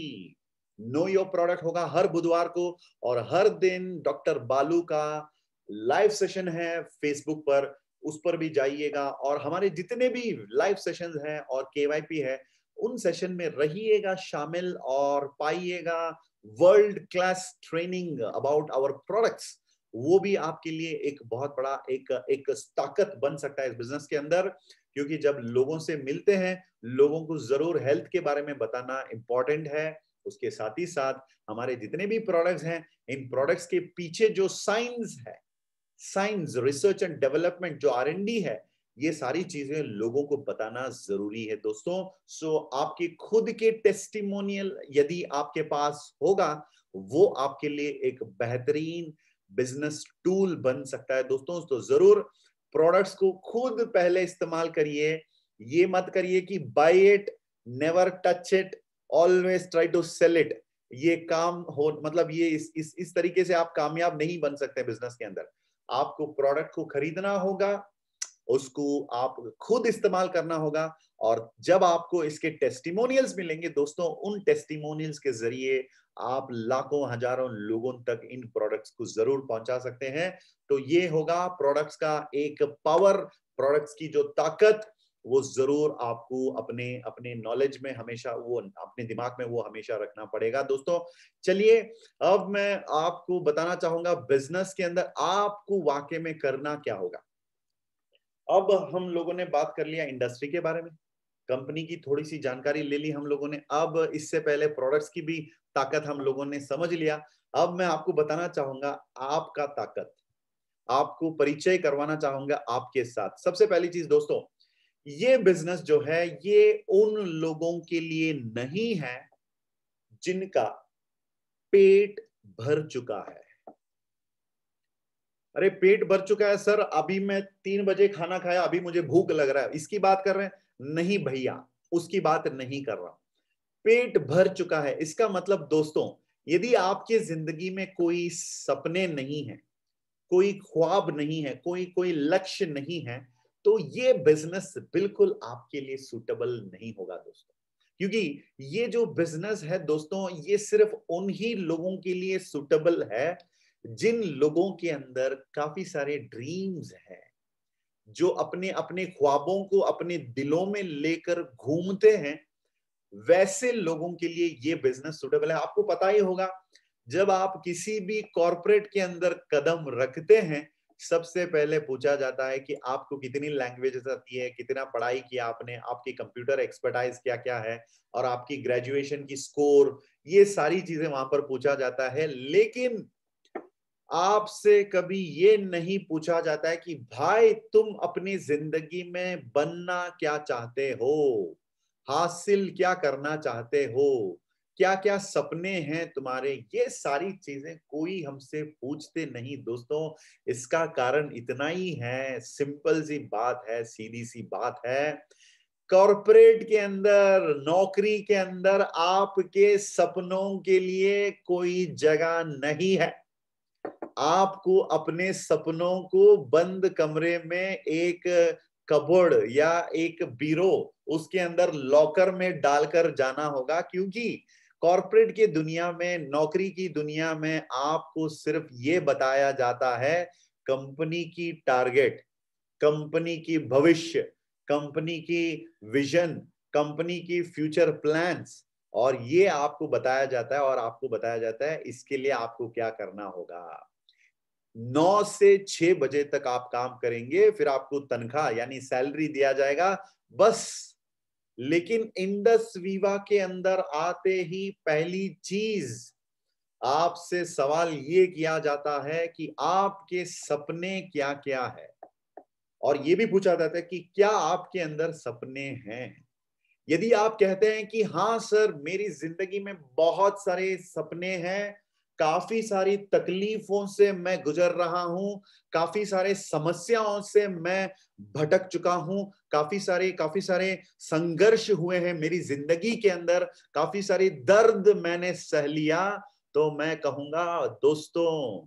नो योर प्रोडक्ट होगा हर बुधवार को, और हर दिन डॉक्टर बालू का लाइव सेशन है फेसबुक पर, उस पर भी जाइएगा। और हमारे जितने भी लाइव सेशंस हैं और KYP है, उन सेशन में रहिएगा शामिल और पाइएगा world class training about our products. वो भी आपके लिए एक बहुत बड़ा एक ताकत बन सकता है इस बिजनेस के अंदर, क्योंकि जब लोगों से मिलते हैं, लोगों को जरूर हेल्थ के बारे में बताना इंपॉर्टेंट है। उसके साथ ही साथ हमारे जितने भी प्रोडक्ट्स हैं, इन प्रोडक्ट्स के पीछे जो साइंस है, साइंस, रिसर्च एंड डेवलपमेंट, जो R&D है, ये सारी चीजें लोगों को बताना जरूरी है दोस्तों। सो आपके खुद के टेस्टिमोनियल यदि आपके पास होगा, वो आपके लिए एक बेहतरीन बिजनेस टूल बन सकता है दोस्तों। तो जरूर प्रोडक्ट्स को खुद पहले इस्तेमाल करिए। ये मत करिए कि buy it, never touch it, always try to sell it. ये काम हो, मतलब ये इस तरीके से आप कामयाब नहीं बन सकते बिजनेस के अंदर। आपको प्रोडक्ट को खरीदना होगा, उसको आप खुद इस्तेमाल करना होगा, और जब आपको इसके टेस्टिमोनियल्स मिलेंगे दोस्तों, उन टेस्टिमोनियल्स के जरिए आप लाखों हजारों लोगों तक इन प्रोडक्ट्स को जरूर पहुंचा सकते हैं। तो ये होगा प्रोडक्ट्स का एक पावर, प्रोडक्ट्स की जो ताकत, वो जरूर आपको अपने अपने नॉलेज में हमेशा, वो अपने दिमाग में वो हमेशा रखना पड़ेगा दोस्तों। चलिए अब मैं आपको बताना चाहूंगा बिजनेस के अंदर आपको वाकई में करना क्या होगा। अब हम लोगों ने बात कर लिया इंडस्ट्री के बारे में, कंपनी की थोड़ी सी जानकारी ले ली हम लोगों ने, अब इससे पहले प्रोडक्ट्स की भी ताकत हम लोगों ने समझ लिया। अब मैं आपको बताना चाहूंगा आपका ताकत, आपको परिचय करवाना चाहूंगा आपके साथ। सबसे पहली चीज दोस्तों, ये बिजनेस जो है ये उन लोगों के लिए नहीं है जिनका पेट भर चुका है। अरे पेट भर चुका है सर, अभी मैं 3 बजे खाना खाया, अभी मुझे भूख लग रहा है, इसकी बात कर रहे हैं? नहीं भैया, उसकी बात नहीं कर रहा हूं। पेट भर चुका है इसका मतलब दोस्तों, यदि आपकी जिंदगी में कोई सपने नहीं है, कोई ख्वाब नहीं है, कोई कोई लक्ष्य नहीं है, तो ये बिजनेस बिल्कुल आपके लिए सूटेबल नहीं होगा दोस्तों। क्योंकि ये जो बिजनेस है दोस्तों, ये सिर्फ उन्हीं लोगों के लिए सूटेबल है जिन लोगों के अंदर काफी सारे ड्रीम्स हैं, जो अपने अपने ख्वाबों को अपने दिलों में लेकर घूमते हैं। वैसे लोगों के लिए ये बिजनेस सूटेबल है। आपको पता ही होगा, जब आप किसी भी कॉर्पोरेट के अंदर कदम रखते हैं, सबसे पहले पूछा जाता है कि आपको कितनी लैंग्वेजेस आती है, कितना पढ़ाई किया आपने, आपकी कंप्यूटर एक्सपर्टाइज क्या क्या है, और आपकी ग्रेजुएशन की स्कोर, ये सारी चीजें वहां पर पूछा जाता है। लेकिन आपसे कभी ये नहीं पूछा जाता है कि भाई तुम अपनी जिंदगी में बनना क्या चाहते हो, हासिल क्या करना चाहते हो, क्या क्या सपने हैं तुम्हारे। ये सारी चीजें कोई हमसे पूछते नहीं दोस्तों। इसका कारण इतना ही है, सिंपल सी बात है, सीधी सी बात है, कॉर्पोरेट के अंदर, नौकरी के अंदर आपके सपनों के लिए कोई जगह नहीं है। आपको अपने सपनों को बंद कमरे में एक कबोर्ड या एक बीरो, उसके अंदर लॉकर में डालकर जाना होगा। क्योंकि कॉर्पोरेट की दुनिया में, नौकरी की दुनिया में आपको सिर्फ ये बताया जाता है कंपनी की टारगेट, कंपनी की भविष्य, कंपनी की विजन, कंपनी की फ्यूचर प्लान्स, और ये आपको बताया जाता है, और आपको बताया जाता है इसके लिए आपको क्या करना होगा। 9 से 6 बजे तक आप काम करेंगे, फिर आपको तनख्वाह यानी सैलरी दिया जाएगा, बस। लेकिन इंडस वीवा के अंदर आते ही पहली चीज आपसे सवाल ये किया जाता है कि आपके सपने क्या क्या है, और ये भी पूछा जाता है कि क्या आपके अंदर सपने हैं। यदि आप कहते हैं कि हाँ सर मेरी जिंदगी में बहुत सारे सपने हैं, काफी सारी तकलीफों से मैं गुजर रहा हूं, काफी सारे समस्याओं से मैं भटक चुका हूं, काफी सारे संघर्ष हुए हैं मेरी जिंदगी के अंदर, काफी सारी दर्द मैंने सह लिया, तो मैं कहूंगा दोस्तों,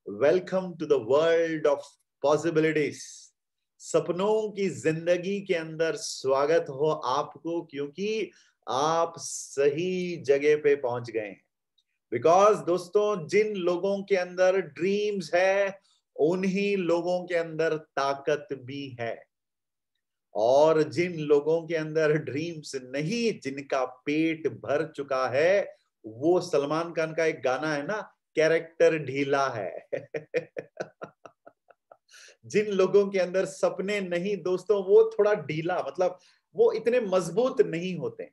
welcome to the world of possibilities. सपनों की जिंदगी के अंदर स्वागत हो आपको, क्योंकि आप सही जगह पे पहुंच गए हैं। बिकॉज दोस्तों, जिन लोगों के अंदर ड्रीम्स है, उन्हीं लोगों के अंदर ताकत भी है, और जिन लोगों के अंदर ड्रीम्स नहीं, जिनका पेट भर चुका है, वो सलमान खान का एक गाना है ना, कैरेक्टर ढीला है। जिन लोगों के अंदर सपने नहीं दोस्तों, वो थोड़ा ढीला, मतलब वो इतने मजबूत नहीं होते।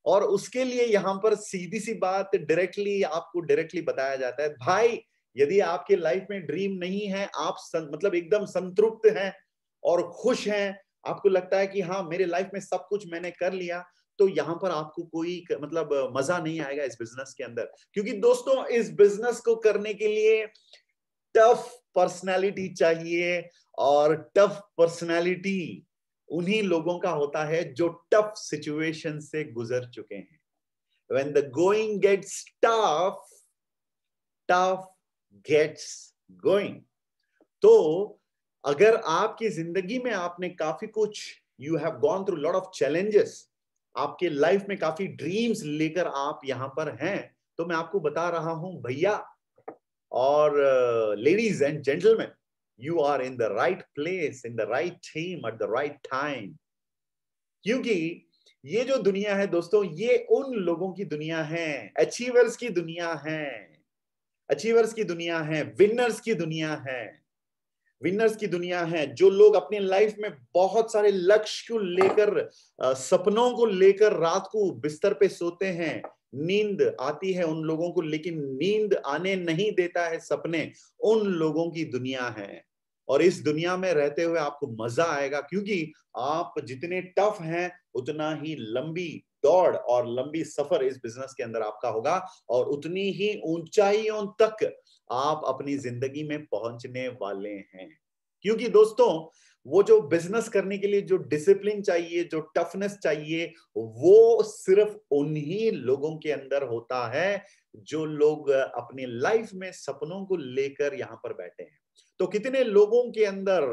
और उसके लिए यहां पर सीधी सी बात आपको डायरेक्टली बताया जाता है, भाई यदि आपके लाइफ में ड्रीम नहीं है, आप मतलब एकदम संतृप्त हैं और खुश हैं, आपको लगता है कि हाँ मेरे लाइफ में सब कुछ मैंने कर लिया, तो यहां पर आपको कोई मतलब मजा नहीं आएगा इस बिजनेस के अंदर। क्योंकि दोस्तों, इस बिजनेस को करने के लिए टफ पर्सनालिटी चाहिए, और टफ पर्सनालिटी उन्हीं लोगों का होता है जो टफ सिचुएशन से गुजर चुके हैं। When the going gets tough, tough gets going. तो अगर आपकी जिंदगी में आपने काफी कुछ, you have gone through lot of challenges, आपके लाइफ में काफी ड्रीम्स लेकर आप यहां पर हैं, तो मैं आपको बता रहा हूं भैया और ladies and gentleman, you are in the right place, in the right team, at the right time. क्योंकि ये जो दुनिया है दोस्तों, ये उन लोगों की दुनिया है, अचीवर्स की दुनिया है, अचीवर्स की दुनिया है, विनर्स की दुनिया है, विनर्स की दुनिया है। जो लोग अपने लाइफ में बहुत सारे लक्ष्य को लेकर, सपनों को लेकर रात को बिस्तर पे सोते हैं, नींद आती है उन लोगों को, लेकिन नींद आने नहीं देता है सपने, उन लोगों की दुनिया है। और इस दुनिया में रहते हुए आपको मजा आएगा, क्योंकि आप जितने टफ हैं उतना ही लंबी दौड़ और लंबी सफर इस बिजनेस के अंदर आपका होगा, और उतनी ही ऊंचाइयों तक आप अपनी जिंदगी में पहुंचने वाले हैं। क्योंकि दोस्तों, वो जो बिजनेस करने के लिए जो डिसिप्लिन चाहिए, जो टफनेस चाहिए, वो सिर्फ उन्हीं लोगों के अंदर होता है जो लोग अपनी लाइफ में सपनों को लेकर यहां पर बैठे हैं। तो कितने लोगों के अंदर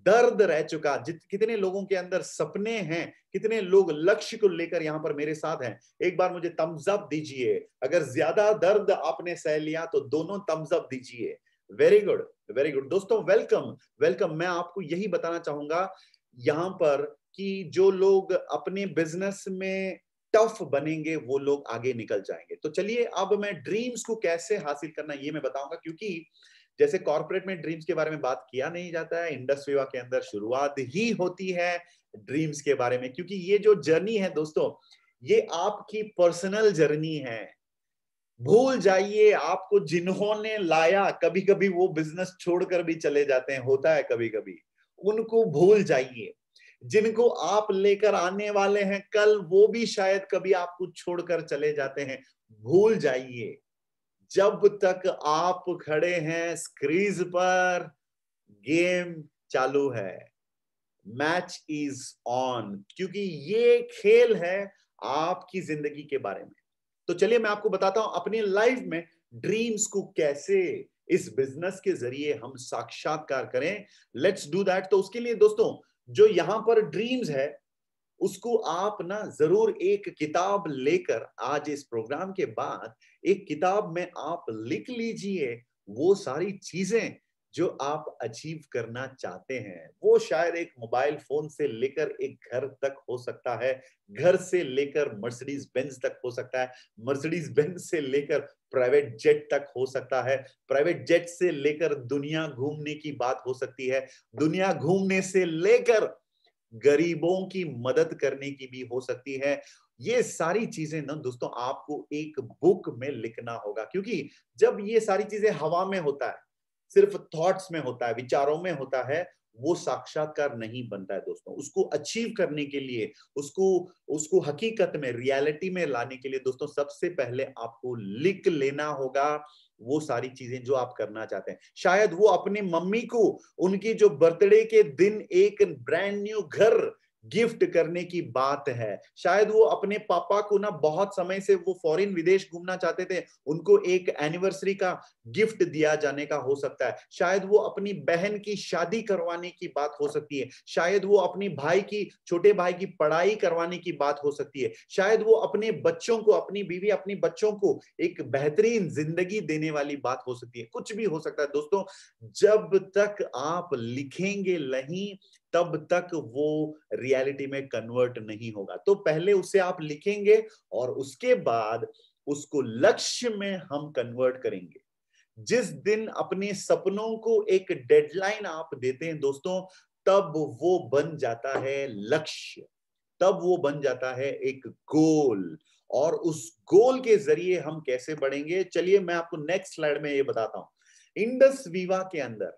दर्द रह चुका, कितने लोगों के अंदर सपने हैं, कितने लोग लक्ष्य को लेकर यहां पर मेरे साथ हैं, एक बार मुझे थम्स अप दीजिए। अगर ज्यादा दर्द आपने सह लिया तो दोनों थम्स अप दीजिए। वेरी गुड, वेरी गुड दोस्तों, वेलकम वेलकम। मैं आपको यही बताना चाहूंगा यहां पर कि जो लोग अपने बिजनेस में टफ बनेंगे वो लोग आगे निकल जाएंगे। तो चलिए, अब मैं ड्रीम्स को कैसे हासिल करना ये मैं बताऊंगा, क्योंकि जैसे कॉर्पोरेट में ड्रीम्स के बारे में बात किया नहीं जाता है, इंडस्ट्री के अंदर शुरुआत ही होती है ड्रीम्स के बारे में। क्योंकि ये जो जर्नी है दोस्तों, ये आपकी पर्सनल जर्नी है। भूल जाइए आपको जिन्होंने लाया, कभी कभी वो बिजनेस छोड़कर भी चले जाते हैं, होता है कभी कभी, उनको भूल जाइए। जिनको आप लेकर आने वाले हैं कल, वो भी शायद कभी आपको छोड़कर चले जाते हैं, भूल जाइए। जब तक आप खड़े हैं स्क्रीज पर, गेम चालू है, मैच इज ऑन, क्योंकि ये खेल है आपकी जिंदगी के बारे में। तो चलिए मैं आपको बताता हूं अपनी लाइफ में ड्रीम्स को कैसे इस बिजनेस के जरिए हम साक्षात्कार करें। Let's do that. तो उसके लिए दोस्तों, जो यहां पर ड्रीम्स है, उसको आप ना जरूर एक किताब लेकर आज इस प्रोग्राम के बाद एक किताब में आप लिख लीजिए वो सारी चीजें जो आप अचीव करना चाहते हैं। वो शायद एक मोबाइल फोन से लेकर एक घर तक हो सकता है, घर से लेकर मर्सिडीज बेंज तक हो सकता है, मर्सिडीज बेंज से लेकर प्राइवेट जेट तक हो सकता है, प्राइवेट जेट से लेकर दुनिया घूमने की बात हो सकती है, दुनिया घूमने से लेकर गरीबों की मदद करने की भी हो सकती है। ये सारी चीजें ना दोस्तों आपको एक बुक में लिखना होगा, क्योंकि जब ये सारी चीजें हवा में होता है, सिर्फ थॉट्स में होता है, विचारों में होता है, वो साक्षात्कार नहीं बनता है दोस्तों। उसको अचीव करने के लिए, उसको उसको हकीकत में, रियलिटी में लाने के लिए दोस्तों, सबसे पहले आपको लिख लेना होगा वो सारी चीजें जो आप करना चाहते हैं। शायद वो अपनी मम्मी को उनकी जो बर्थडे के दिन एक ब्रांड न्यू घर गिफ्ट करने की बात है, शायद वो अपने पापा को ना बहुत समय से वो फॉरेन विदेश घूमना चाहते थे, उनको एक एनिवर्सरी का गिफ्ट दिया जाने का हो सकता है, शायद वो अपनी बहन की शादी करवाने की बात हो सकती है, शायद वो अपनी भाई की, छोटे भाई की पढ़ाई करवाने की बात हो सकती है, शायद वो अपने बच्चों को, अपनी बीवी, अपनी बच्चों को एक बेहतरीन जिंदगी देने वाली बात हो सकती है, कुछ भी हो सकता है दोस्तों। जब तक आप लिखेंगे नहीं तब तक वो रियलिटी में कन्वर्ट नहीं होगा। तो पहले उसे आप लिखेंगे और उसके बाद उसको लक्ष्य में हम कन्वर्ट करेंगे। जिस दिन अपने सपनों को एक डेडलाइन आप देते हैं दोस्तों, तब वो बन जाता है लक्ष्य, तब वो बन जाता है एक गोल। और उस गोल के जरिए हम कैसे बढ़ेंगे, चलिए मैं आपको नेक्स्ट स्लाइड में ये बताता हूं। इंडस वीवा के अंदर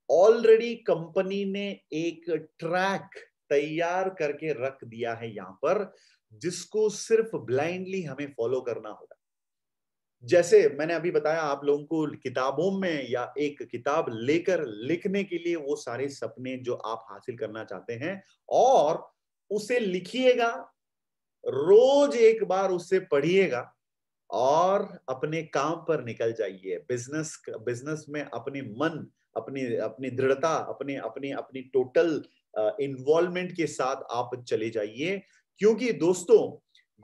ऑलरेडी कंपनी ने एक ट्रैक तैयार करके रख दिया है यहां पर, जिसको सिर्फ ब्लाइंडली हमें फॉलो करना होगा। जैसे मैंने अभी बताया आप लोगों को, किताबों में या एक किताब लेकर लिखने के लिए वो सारे सपने जो आप हासिल करना चाहते हैं, और उसे लिखिएगा, रोज एक बार उससे पढ़िएगा और अपने काम पर निकल जाइए। बिजनेस में अपने मन, अपनी अपनी दृढ़ता, अपनी अपनी अपनी टोटल इन्वॉल्वमेंट के साथ आप चले जाइए, क्योंकि दोस्तों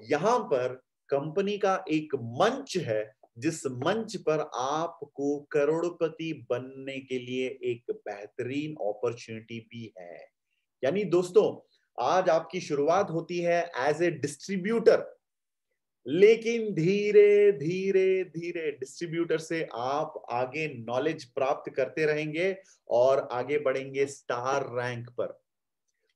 यहां पर कंपनी का एक मंच है जिस मंच पर आपको करोड़पति बनने के लिए एक बेहतरीन अपॉर्चुनिटी भी है। यानी दोस्तों आज आपकी शुरुआत होती है एज ए डिस्ट्रीब्यूटर, लेकिन धीरे धीरे धीरे डिस्ट्रीब्यूटर से आप आगे नॉलेज प्राप्त करते रहेंगे और आगे बढ़ेंगे स्टार रैंक पर,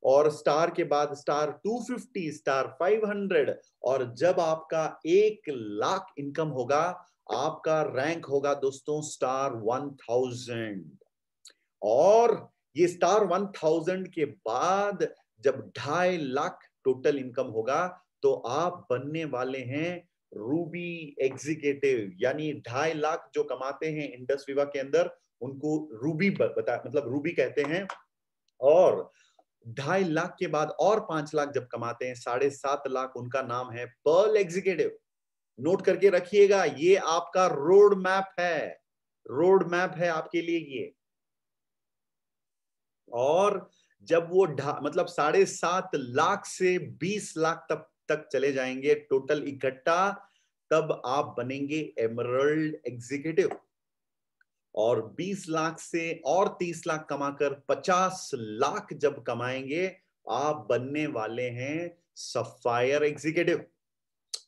और स्टार के बाद स्टार 250, स्टार 500, और जब आपका 1 लाख इनकम होगा आपका रैंक होगा दोस्तों स्टार 1000। और ये स्टार 1000 के बाद जब 2.5 लाख टोटल इनकम होगा तो आप बनने वाले हैं रूबी एग्जीक्यूटिव। यानी 2.5 लाख जो कमाते हैं इंडस विवा के अंदर उनको रूबी बता मतलब रूबी कहते हैं, और 2.5 लाख के बाद और 5 लाख जब कमाते हैं 7.5 लाख, उनका नाम है पर्ल एग्जीक्यूटिव। नोट करके रखिएगा, ये आपका रोड मैप है, रोड मैप है आपके लिए ये। और जब वो मतलब 7.5 लाख से 20 लाख तक चले जाएंगे टोटल इकट्ठा, तब आप बनेंगे एमरल्ड एग्जीक्यूटिव। और 20 लाख से और 30 लाख कमाकर 50 लाख जब कमाएंगे आप बनने वाले हैं सफायर एग्जीक्यूटिव।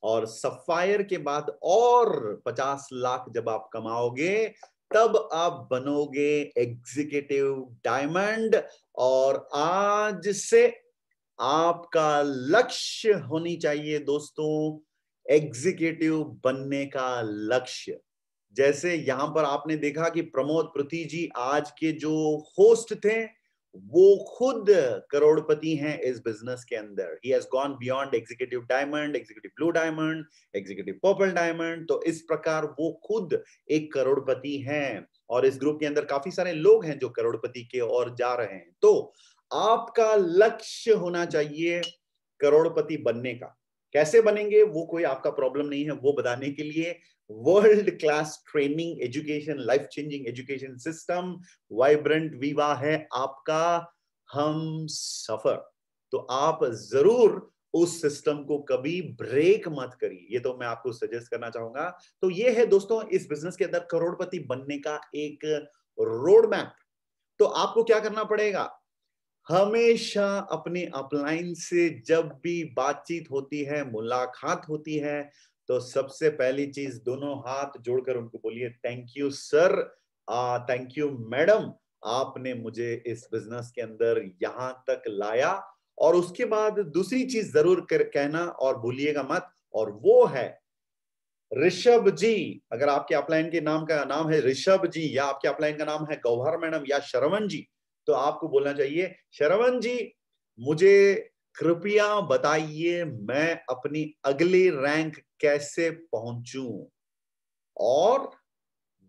और सफायर के बाद और 50 लाख जब आप कमाओगे तब आप बनोगे एग्जीक्यूटिव डायमंड। और आज से आपका लक्ष्य होनी चाहिए दोस्तों एग्जीक्यूटिव बनने का लक्ष्य। जैसे यहां पर आपने देखा कि प्रमोद पृथ्वी जी आज के जो होस्ट थे वो खुद करोड़पति हैं इस बिजनेस के अंदर। He has gone beyond executive diamond, executive blue diamond, executive purple diamond. तो इस प्रकार वो खुद एक करोड़पति हैं, और इस ग्रुप के अंदर काफी सारे लोग हैं जो करोड़पति के ओर जा रहे हैं। तो आपका लक्ष्य होना चाहिए करोड़पति बनने का। कैसे बनेंगे वो कोई आपका प्रॉब्लम नहीं है, वो बताने के लिए world class training, education, life changing education system vibrant विवा है आपका हम सफर। तो आप जरूर उस सिस्टम को कभी ब्रेक मत करिए, ये तो मैं आपको सजेस्ट करना चाहूंगा। तो ये है दोस्तों इस बिजनेस के अंदर करोड़पति बनने का एक रोड मैप। तो आपको क्या करना पड़ेगा, हमेशा अपने अपलाइन से जब भी बातचीत होती है, मुलाकात होती है, तो सबसे पहली चीज दोनों हाथ जोड़कर उनको बोलिए thank you sir, thank you madam, आपने मुझे इस बिजनेस के अंदर यहां तक लाया। और उसके बाद दूसरी चीज जरूर कहना और भूलिएगा मत, और वो है ऋषभ जी। अगर आपके अपलाइन के नाम का नाम है ऋषभ जी, या आपके अपलाइन का नाम है गौहर मैडम या शरवण जी, तो आपको बोलना चाहिए शरवण जी मुझे कृपया बताइए मैं अपनी अगली रैंक कैसे पहुंचूं। और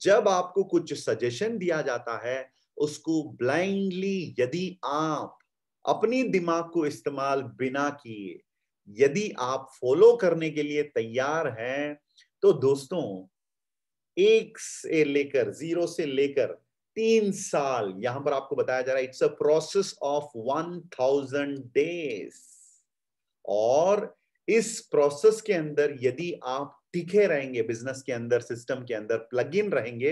जब आपको कुछ सजेशन दिया जाता है उसको ब्लाइंडली यदि आप अपनी दिमाग को इस्तेमाल बिना किए यदि आप फॉलो करने के लिए तैयार हैं, तो दोस्तों 1 से लेकर 0 से लेकर 3 साल यहां पर आपको बताया जा रहा है it's a process of 1000 days. और इस प्रोसेस के अंदर यदि आप टिके रहेंगे, बिजनेस के अंदर, सिस्टम के अंदर प्लग इन रहेंगे,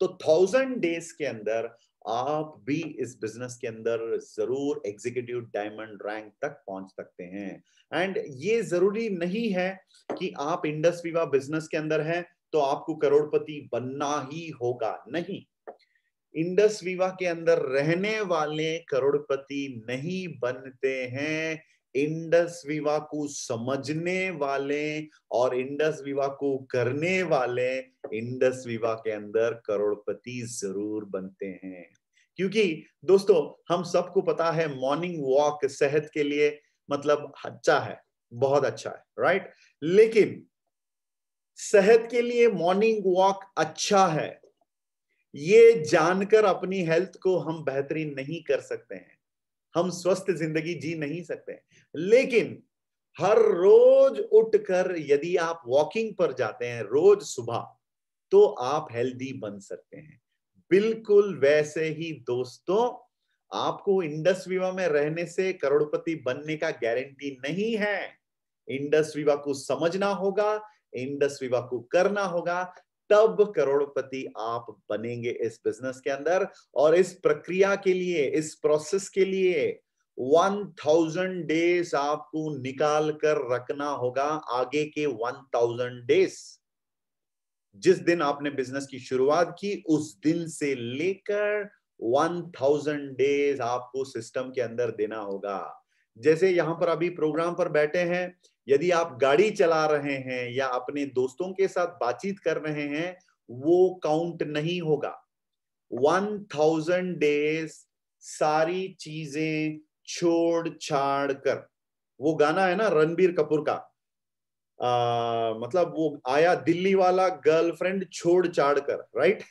तो 1000 डेज के अंदर आप भी इस बिजनेस के अंदर जरूर एग्जीक्यूटिव डायमंड रैंक तक पहुंच सकते हैं। एंड ये जरूरी नहीं है कि आप इंडस विवा बिजनेस के अंदर हैं तो आपको करोड़पति बनना ही होगा, नहीं। इंडस विवा के अंदर रहने वाले करोड़पति नहीं बनते हैं, इंडस विवा को समझने वाले और इंडस विवा को करने वाले इंडस विवा के अंदर करोड़पति जरूर बनते हैं। क्योंकि दोस्तों हम सबको पता है मॉर्निंग वॉक सेहत के लिए मतलब अच्छा है, बहुत अच्छा है, राइट। लेकिन सेहत के लिए मॉर्निंग वॉक अच्छा है ये जानकर अपनी हेल्थ को हम बेहतरीन नहीं कर सकते हैं, हम स्वस्थ जिंदगी जी नहीं सकते। लेकिन हर रोज उठकर यदि आप वॉकिंग पर जाते हैं रोज सुबह, तो आप हेल्दी बन सकते हैं। बिल्कुल वैसे ही दोस्तों, आपको इंडस विवा में रहने से करोड़पति बनने का गारंटी नहीं है। इंडस विवा को समझना होगा, इंडस विवा को करना होगा, तब करोड़पति आप बनेंगे इस बिजनेस के अंदर। और इस प्रक्रिया के लिए, इस प्रोसेस के लिए 1000 डेज आपको निकाल कर रखना होगा, आगे के 1000 डेज। जिस दिन आपने बिजनेस की शुरुआत की उस दिन से लेकर 1000 डेज आपको सिस्टम के अंदर देना होगा। जैसे यहां पर अभी प्रोग्राम पर बैठे हैं, यदि आप गाड़ी चला रहे हैं या अपने दोस्तों के साथ बातचीत कर रहे हैं, वो काउंट नहीं होगा। 1000 डेज सारी चीजें छोड़ छाड़ कर, वो गाना है ना रणबीर कपूर का, मतलब वो आया दिल्ली वाला गर्लफ्रेंड छोड़ छाड़ कर, राइट?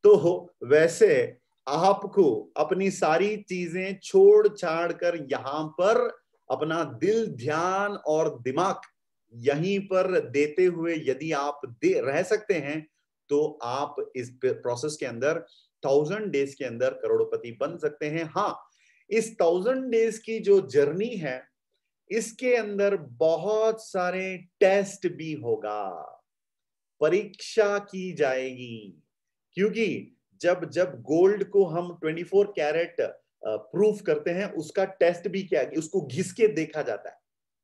तो वैसे आपको अपनी सारी चीजें छोड़ छाड़ कर यहां पर अपना दिल, ध्यान और दिमाग यहीं पर देते हुए यदि आप दे रह सकते हैं, तो आप इस प्रोसेस के अंदर 1000 डेज के अंदर करोड़पति बन सकते हैं। हाँ, इस 1000 डेज की जो जर्नी है, इसके अंदर बहुत सारे टेस्ट भी होगा, परीक्षा की जाएगी। क्योंकि जब जब गोल्ड को हम 24 कैरेट प्रूफ करते हैं, उसका टेस्ट भी क्या है, उसको घिस के देखा जाता है,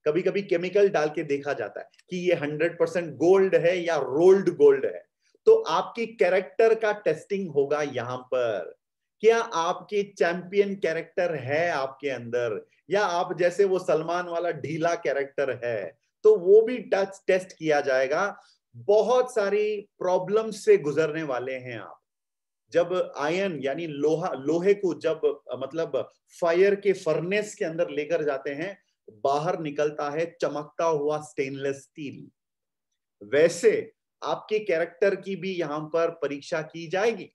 कभी कभी केमिकल डाल के देखा जाता है कि ये 100% गोल्ड है या रोल्ड गोल्ड है। तो आपकी कैरेक्टर का टेस्टिंग होगा यहां पर। क्या आपके चैंपियन कैरेक्टर है आपके अंदर, या आप जैसे वो सलमान वाला ढीला कैरेक्टर है, तो वो भी टेस्ट किया जाएगा। बहुत सारी प्रॉब्लम से गुजरने वाले हैं आप। जब आयन यानी लोहे को जब मतलब फायर के फर्नेस के अंदर लेकर जाते हैं, बाहर निकलता है चमकता हुआ स्टेनलेस स्टील। वैसे आपके कैरेक्टर की भी यहां पर परीक्षा की जाएगी।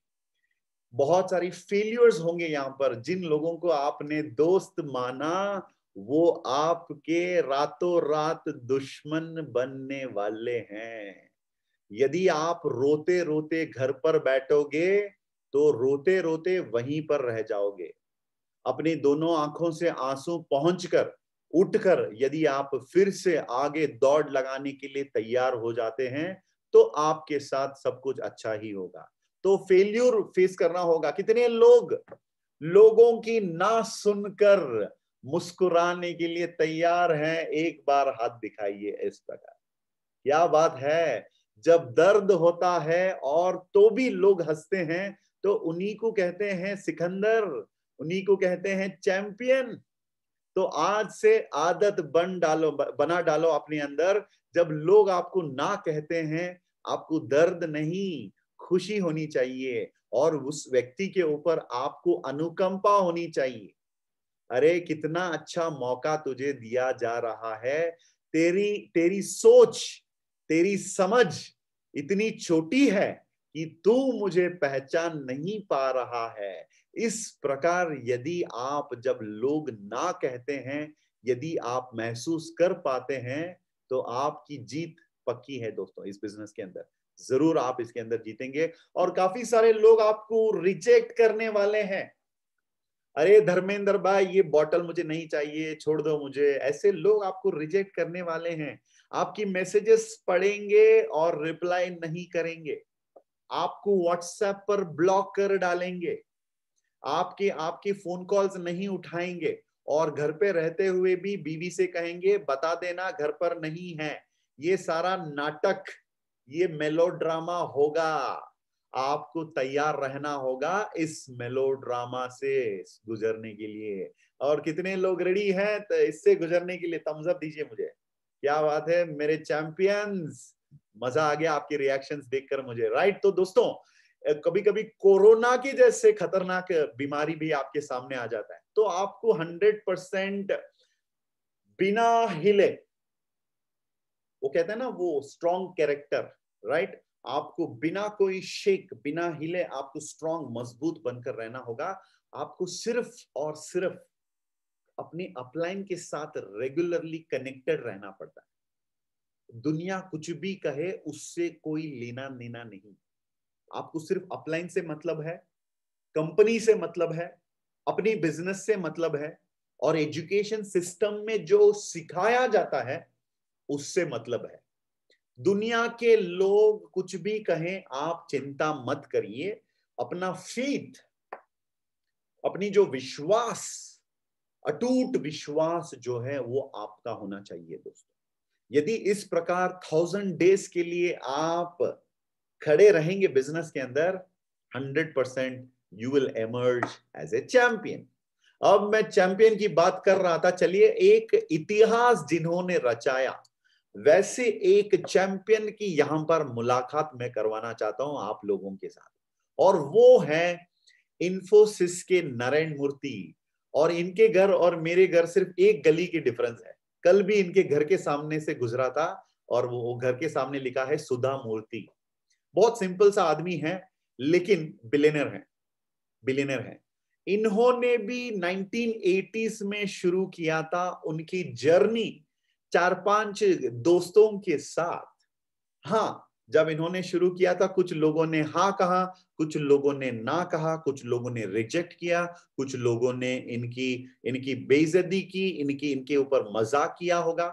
बहुत सारी फेलियर्स होंगे यहां पर। जिन लोगों को आपने दोस्त माना, वो आपके रातों रात दुश्मन बनने वाले हैं। यदि आप रोते रोते घर पर बैठोगे, तो रोते रोते वहीं पर रह जाओगे। अपनी दोनों आंखों से आंसू पहुंचकर उठकर यदि आप फिर से आगे दौड़ लगाने के लिए तैयार हो जाते हैं, तो आपके साथ सब कुछ अच्छा ही होगा। तो फेल्यूर फेस करना होगा। कितने लोगों की ना सुनकर मुस्कुराने के लिए तैयार हैं? एक बार हाथ दिखाइए इस प्रकार। क्या बात है! जब दर्द होता है और तो भी लोग हंसते हैं, तो उन्हीं को कहते हैं सिकंदर, उन्हीं को कहते हैं चैंपियन। तो आज से आदत बना डालो अपने अंदर। जब लोग आपको ना कहते हैं, आपको दर्द नहीं, खुशी होनी चाहिए, और उस व्यक्ति के ऊपर आपको अनुकंपा होनी चाहिए। अरे कितना अच्छा मौका तुझे दिया जा रहा है। तेरी तेरी सोच, तेरी समझ इतनी छोटी है कि तू मुझे पहचान नहीं पा रहा है। इस प्रकार यदि आप जब लोग ना कहते हैं, यदि आप महसूस कर पाते हैं, तो आपकी जीत पक्की है दोस्तों। इस बिजनेस के अंदर जरूर आप इसके अंदर जीतेंगे। और काफी सारे लोग आपको रिजेक्ट करने वाले हैं। अरे धर्मेंद्र भाई, ये बॉटल मुझे नहीं चाहिए, छोड़ दो मुझे। ऐसे लोग आपको रिजेक्ट करने वाले हैं। आपकी मैसेजेस पढ़ेंगे और रिप्लाई नहीं करेंगे, आपको व्हाट्सएप पर ब्लॉक कर डालेंगे, आपके आपके फोन कॉल्स नहीं उठाएंगे, और घर पे रहते हुए भी बीवी से कहेंगे बता देना घर पर नहीं है। ये सारा नाटक, ये मेलोड्रामा होगा। आपको तैयार रहना होगा इस मेलोड्रामा से गुजरने के लिए। और कितने लोग रेडी हैं तो इससे गुजरने के लिए? थम्स अप दीजिए मुझे। क्या बात है मेरे चैंपियंस! मजा आ गया आपके रिएक्शंस देखकर मुझे, राइट? तो दोस्तों, कभी कभी कोरोना की जैसे खतरनाक बीमारी भी आपके सामने आ जाता है, तो आपको 100% बिना हिले, वो कहते हैं ना वो स्ट्रॉन्ग कैरेक्टर, राइट? आपको बिना कोई शेक, बिना हिले आपको स्ट्रॉन्ग, मजबूत बनकर रहना होगा। आपको सिर्फ और सिर्फ अपनी अपलाइन के साथ रेगुलरली कनेक्टेड रहना पड़ता है। दुनिया कुछ भी कहे, उससे कोई लेना देना नहीं। आपको सिर्फ अपलाइन से मतलब है, कंपनी से मतलब है, अपनी बिजनेस से मतलब है, और एजुकेशन सिस्टम में जो सिखाया जाता है उससे मतलब है। दुनिया के लोग कुछ भी कहें, आप चिंता मत करिए। अपना फेथ, अपनी जो विश्वास, अटूट विश्वास जो है वो आपका होना चाहिए दोस्तों। यदि इस प्रकार 1000 डेज के लिए आप खड़े रहेंगे बिजनेस के अंदर, 100% you will emerge as a champion. अब मैं चैंपियन की बात कर रहा था, चलिए एक इतिहास जिन्होंने रचाया, वैसे एक चैंपियन की यहां पर मुलाकात मैं करवाना चाहता हूं आप लोगों के साथ, और वो है इन्फोसिस के नारायण मूर्ति। और इनके घर और मेरे घर सिर्फ एक गली की डिफरेंस है। कल भी इनके घर के सामने से गुजरा था और वो घर के सामने लिखा है सुधा मूर्ति। बहुत सिंपल सा आदमी है, लेकिन बिलियनर है, बिलियनर है। इन्होंने भी 1980s में शुरू किया था उनकी जर्नी 4-5 दोस्तों के साथ। हाँ, जब इन्होंने शुरू किया था कुछ लोगों ने हाँ कहा, कुछ लोगों ने ना कहा, कुछ लोगों ने रिजेक्ट किया, कुछ लोगों ने इनकी बेइज्जती की, इनके ऊपर मजाक किया होगा,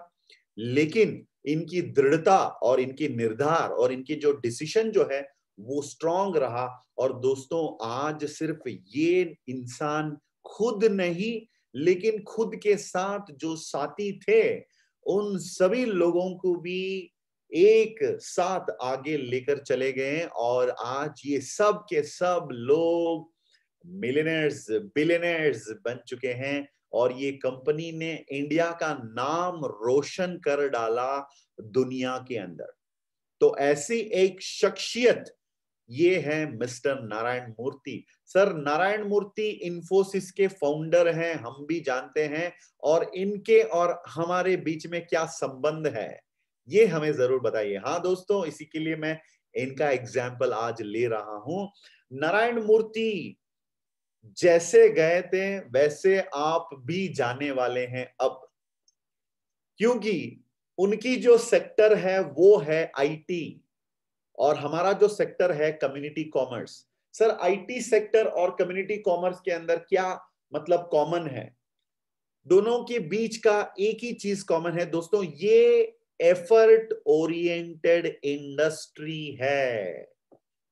लेकिन इनकी दृढ़ता और इनकी निर्धार और इनकी जो डिसीजन जो है वो स्ट्रांग रहा। और दोस्तों, आज सिर्फ ये इंसान खुद नहीं, लेकिन खुद के साथ जो साथी थे उन सभी लोगों को भी एक साथ आगे लेकर चले गए, और आज ये सब के सब लोग मिलियनर्स, बिलियनर्स बन चुके हैं। और ये कंपनी ने इंडिया का नाम रोशन कर डाला दुनिया के अंदर। तो ऐसी एक शख्सियत ये है मिस्टर नारायण मूर्ति। सर नारायण मूर्ति इन्फोसिस के फाउंडर हैं, हम भी जानते हैं, और इनके और हमारे बीच में क्या संबंध है ये हमें जरूर बताइए। हाँ दोस्तों, इसी के लिए मैं इनका एग्जाम्पल आज ले रहा हूं। नारायण मूर्ति जैसे गए थे वैसे आप भी जाने वाले हैं अब, क्योंकि उनकी जो सेक्टर है वो है आईटी, और हमारा जो सेक्टर है community commerce. Sir IT sector और कम्युनिटी कॉमर्स के अंदर क्या मतलब कॉमन है? दोनों के बीच का एक ही चीज कॉमन है दोस्तों, ये एफर्ट ओरिएंटेड इंडस्ट्री है।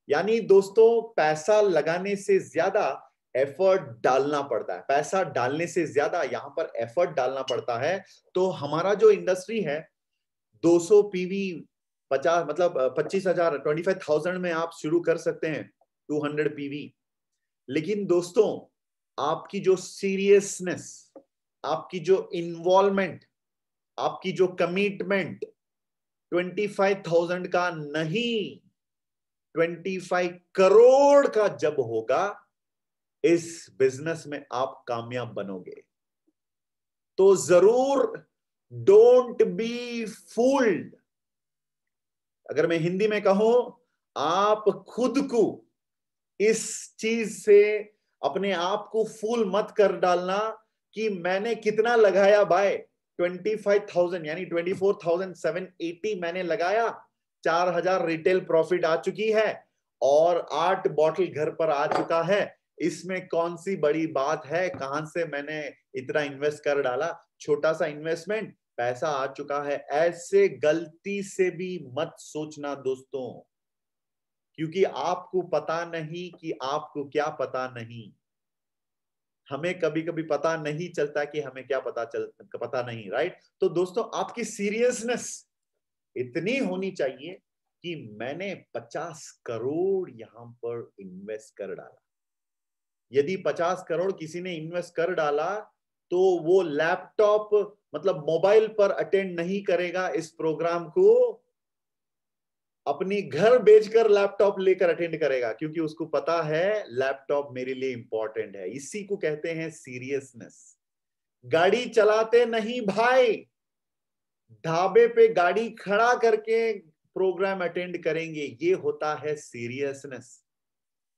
यानी दोस्तों, पैसा लगाने से ज्यादा एफर्ट डालना पड़ता है, पैसा डालने से ज्यादा यहां पर एफर्ट डालना पड़ता है। तो हमारा जो इंडस्ट्री है 200 पीवी 50 मतलब 25,000 25,000 में आप शुरू कर सकते हैं 200 पीवी। लेकिन दोस्तों, आपकी जो सीरियसनेस, आपकी जो इन्वॉल्वमेंट, आपकी जो कमिटमेंट 25,000 का नहीं, 25 करोड़ का जब होगा, इस बिजनेस में आप कामयाब बनोगे। तो जरूर डोंट बी फूल्ड। अगर मैं हिंदी में कहूं, आप खुद को इस चीज से अपने आप को फूल मत कर डालना कि मैंने कितना लगाया भाई, 25,000 यानी 24,780 मैंने लगाया, 4,000 रिटेल प्रॉफिट आ चुकी है और 8 बॉटल घर पर आ चुका है। इसमें कौन सी बड़ी बात है? कहां से मैंने इतना इन्वेस्ट कर डाला, छोटा सा इन्वेस्टमेंट, पैसा आ चुका है। ऐसे गलती से भी मत सोचना दोस्तों, क्योंकि आपको पता नहीं कि आपको क्या पता नहीं। हमें कभी कभी पता नहीं चलता कि हमें क्या पता नहीं, राइट? तो दोस्तों, आपकी सीरियसनेस इतनी होनी चाहिए कि मैंने 50 करोड़ यहां पर इन्वेस्ट कर डाला। यदि 50 करोड़ किसी ने इन्वेस्ट कर डाला तो वो लैपटॉप मतलब मोबाइल पर अटेंड नहीं करेगा इस प्रोग्राम को, अपनी घर बेचकर लैपटॉप लेकर अटेंड करेगा, क्योंकि उसको पता है लैपटॉप मेरे लिए इंपॉर्टेंट है। इसी को कहते हैं सीरियसनेस। गाड़ी चलाते नहीं भाई, ढाबे पे गाड़ी खड़ा करके प्रोग्राम अटेंड करेंगे, ये होता है सीरियसनेस।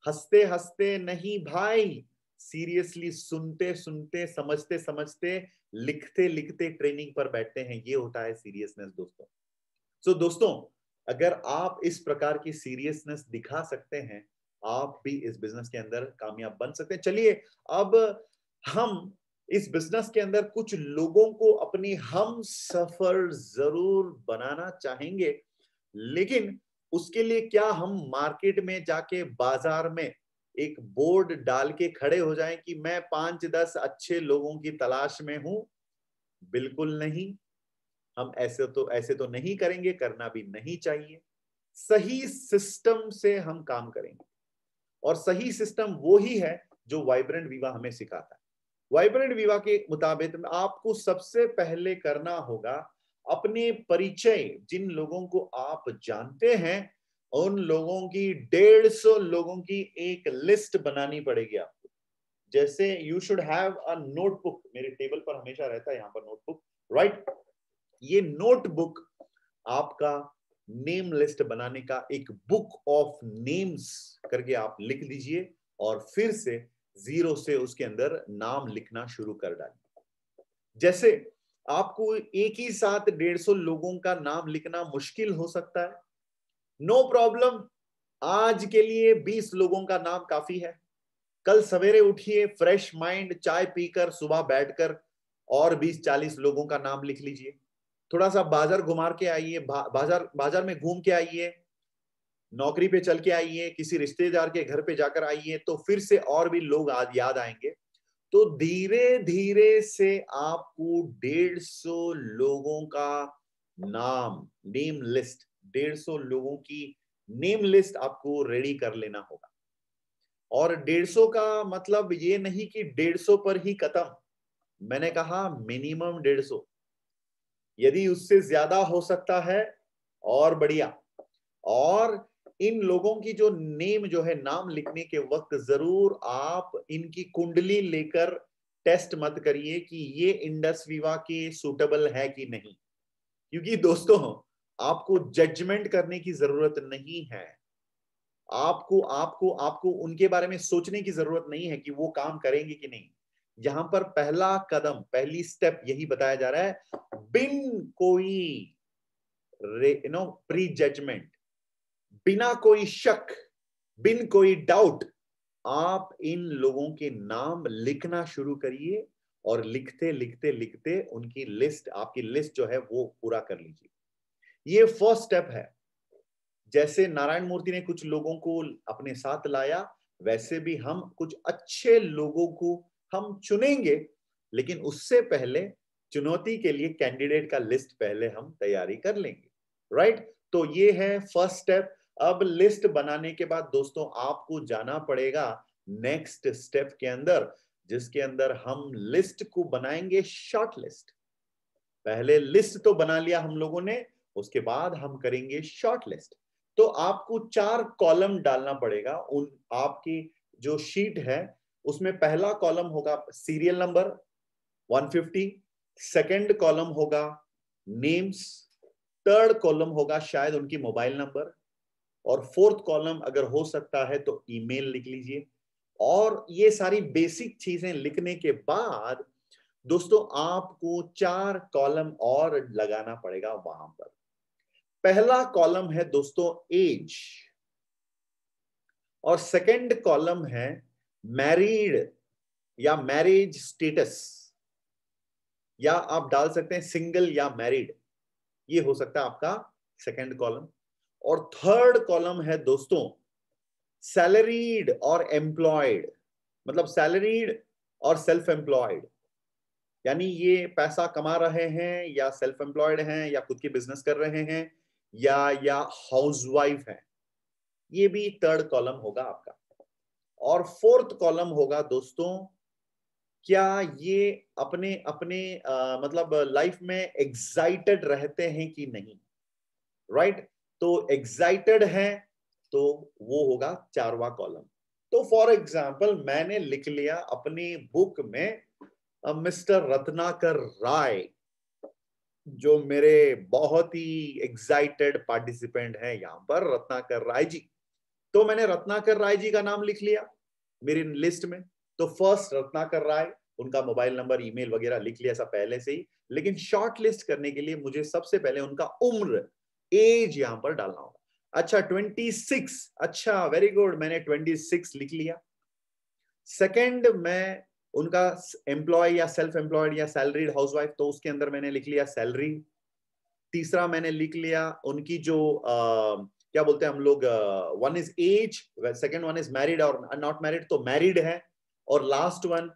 हंसते हंसते नहीं भाई, सीरियसली सुनते सुनते, समझते समझते, लिखते लिखते ट्रेनिंग पर बैठते हैं, ये होता है सीरियसनेस दोस्तों। सो दोस्तों, अगर आप इस प्रकार की सीरियसनेस दिखा सकते हैं आप भी इस बिजनेस के अंदर कामयाब बन सकते हैं। चलिए अब हम इस बिजनेस के अंदर कुछ लोगों को अपनी हम सफर जरूर बनाना चाहेंगे, लेकिन उसके लिए क्या हम मार्केट में जाके बाजार में एक बोर्ड डाल के खड़े हो जाएं कि मैं 5-10 अच्छे लोगों की तलाश में हूं? बिल्कुल नहीं। हम ऐसे तो नहीं करेंगे, करना भी नहीं चाहिए। सही सिस्टम से हम काम करेंगे, और सही सिस्टम वो ही है जो वाइब्रेंट विवा हमें सिखाता है। वाइब्रेंट विवा के मुताबिक आपको सबसे पहले करना होगा अपने परिचय, जिन लोगों को आप जानते हैं उन लोगों की 150 लोगों की एक लिस्ट बनानी पड़ेगी आपको। जैसे you should have a notebook, मेरे टेबल पर हमेशा रहता है यहाँ पर नोटबुक, राइट। ये नोटबुक आपका नेम लिस्ट बनाने का एक बुक ऑफ नेम्स करके आप लिख दीजिए, और फिर से 0 से उसके अंदर नाम लिखना शुरू कर डालिए। जैसे आपको एक ही साथ 150 लोगों का नाम लिखना मुश्किल हो सकता है, नो प्रॉब्लम, आज के लिए 20 लोगों का नाम काफी है। कल सवेरे उठिए फ्रेश माइंड, चाय पीकर सुबह बैठकर और 20-40 लोगों का नाम लिख लीजिए। थोड़ा सा बाजार घुमा के आइए, बाजार में घूम के आइए, नौकरी पे चल के आइए, किसी रिश्तेदार के घर पे जाकर आइए, तो फिर से और भी लोग आज याद आएंगे। तो धीरे धीरे से आपको 150 लोगों का नाम, नेम लिस्ट, 150 लोगों की नेम लिस्ट आपको रेडी कर लेना होगा। और 150 का मतलब ये नहीं कि 150 पर ही खत्म, मैंने कहा मिनिमम 150, यदि उससे ज्यादा हो सकता है और बढ़िया। और इन लोगों की जो नेम जो है, नाम लिखने के वक्त जरूर आप इनकी कुंडली लेकर टेस्ट मत करिए कि ये इंडस विवा के सूटेबल है कि नहीं, क्योंकि दोस्तों आपको जजमेंट करने की जरूरत नहीं है। आपको आपको आपको उनके बारे में सोचने की जरूरत नहीं है कि वो काम करेंगे कि नहीं। यहां पर पहला कदम, पहली स्टेप यही बताया जा रहा है, बिन कोई प्री जजमेंट, बिना कोई शक, बिन कोई डाउट, आप इन लोगों के नाम लिखना शुरू करिए, और लिखते लिखते लिखते उनकी लिस्ट, आपकी लिस्ट जो है वो पूरा कर लीजिए। ये फर्स्ट स्टेप है। जैसे नारायण मूर्ति ने कुछ लोगों को अपने साथ लाया, वैसे भी हम कुछ अच्छे लोगों को हम चुनेंगे, लेकिन उससे पहले चुनौती के लिए कैंडिडेट का लिस्ट पहले हम तैयारी कर लेंगे, राइट। तो ये है फर्स्ट स्टेप। अब लिस्ट बनाने के बाद दोस्तों आपको जाना पड़ेगा नेक्स्ट स्टेप के अंदर, जिसके अंदर हम लिस्ट को बनाएंगे शॉर्ट लिस्ट। पहले लिस्ट तो बना लिया हम लोगों ने, उसके बाद हम करेंगे शॉर्ट लिस्ट। तो आपको 4 कॉलम डालना पड़ेगा। उन आपकी जो शीट है उसमें पहला कॉलम होगा सीरियल नंबर 150, सेकंड कॉलम होगा नेम्स, थर्ड कॉलम होगा शायद उनकी मोबाइल नंबर, और फोर्थ कॉलम अगर हो सकता है तो ईमेल लिख लीजिए। और ये सारी बेसिक चीजें लिखने के बाद दोस्तों आपको 4 कॉलम और लगाना पड़ेगा वहां पर। पहला कॉलम है दोस्तों एज, और सेकंड कॉलम है मैरिड या मैरिज स्टेटस, या आप डाल सकते हैं सिंगल या मैरिड, ये हो सकता है आपका सेकंड कॉलम। और थर्ड कॉलम है दोस्तों सैलरीड और एम्प्लॉयड, मतलब सैलरीड और सेल्फ एम्प्लॉयड, यानी ये पैसा कमा रहे हैं या सेल्फ एम्प्लॉयड हैं या खुद की बिजनेस कर रहे हैं या हाउसवाइफ है, ये भी थर्ड कॉलम होगा आपका। और फोर्थ कॉलम होगा दोस्तों, क्या ये अपने अपने मतलब लाइफ में एक्साइटेड रहते हैं कि नहीं, राइट। तो एक्साइटेड है तो वो होगा 4वां कॉलम। तो फॉर एग्जाम्पल मैंने लिख लिया अपनी बुक में मिस्टर रत्नाकर राय, जो मेरे बहुत ही एक्साइटेड पार्टिसिपेंट हैं यहां पर, रत्नाकर राय जी। तो मैंने रत्नाकर राय जी का नाम लिख लिया मेरी लिस्ट में। तो फर्स्ट रत्नाकर राय, उनका मोबाइल नंबर, ईमेल वगैरह लिख लिया सब पहले से ही, लेकिन शॉर्ट लिस्ट करने के लिए मुझे सबसे पहले उनका उम्र, एज यहां पर डालना होगा। अच्छा 26, अच्छा वेरी गुड, मैंने 26 लिख लिया। सेकंड मैं उनका एम्प्लॉय या सेल्फ एम्प्लॉयड या सैलरीड हाउसवाइफ, तो उसके अंदर मैंने लिख लिया सैलरी। तीसरा मैंने लिख लिया उनकी जो क्या बोलते हैं हम लोग, one is age, second one is married और नॉट मैरिड, तो मैरिड है। और लास्ट वन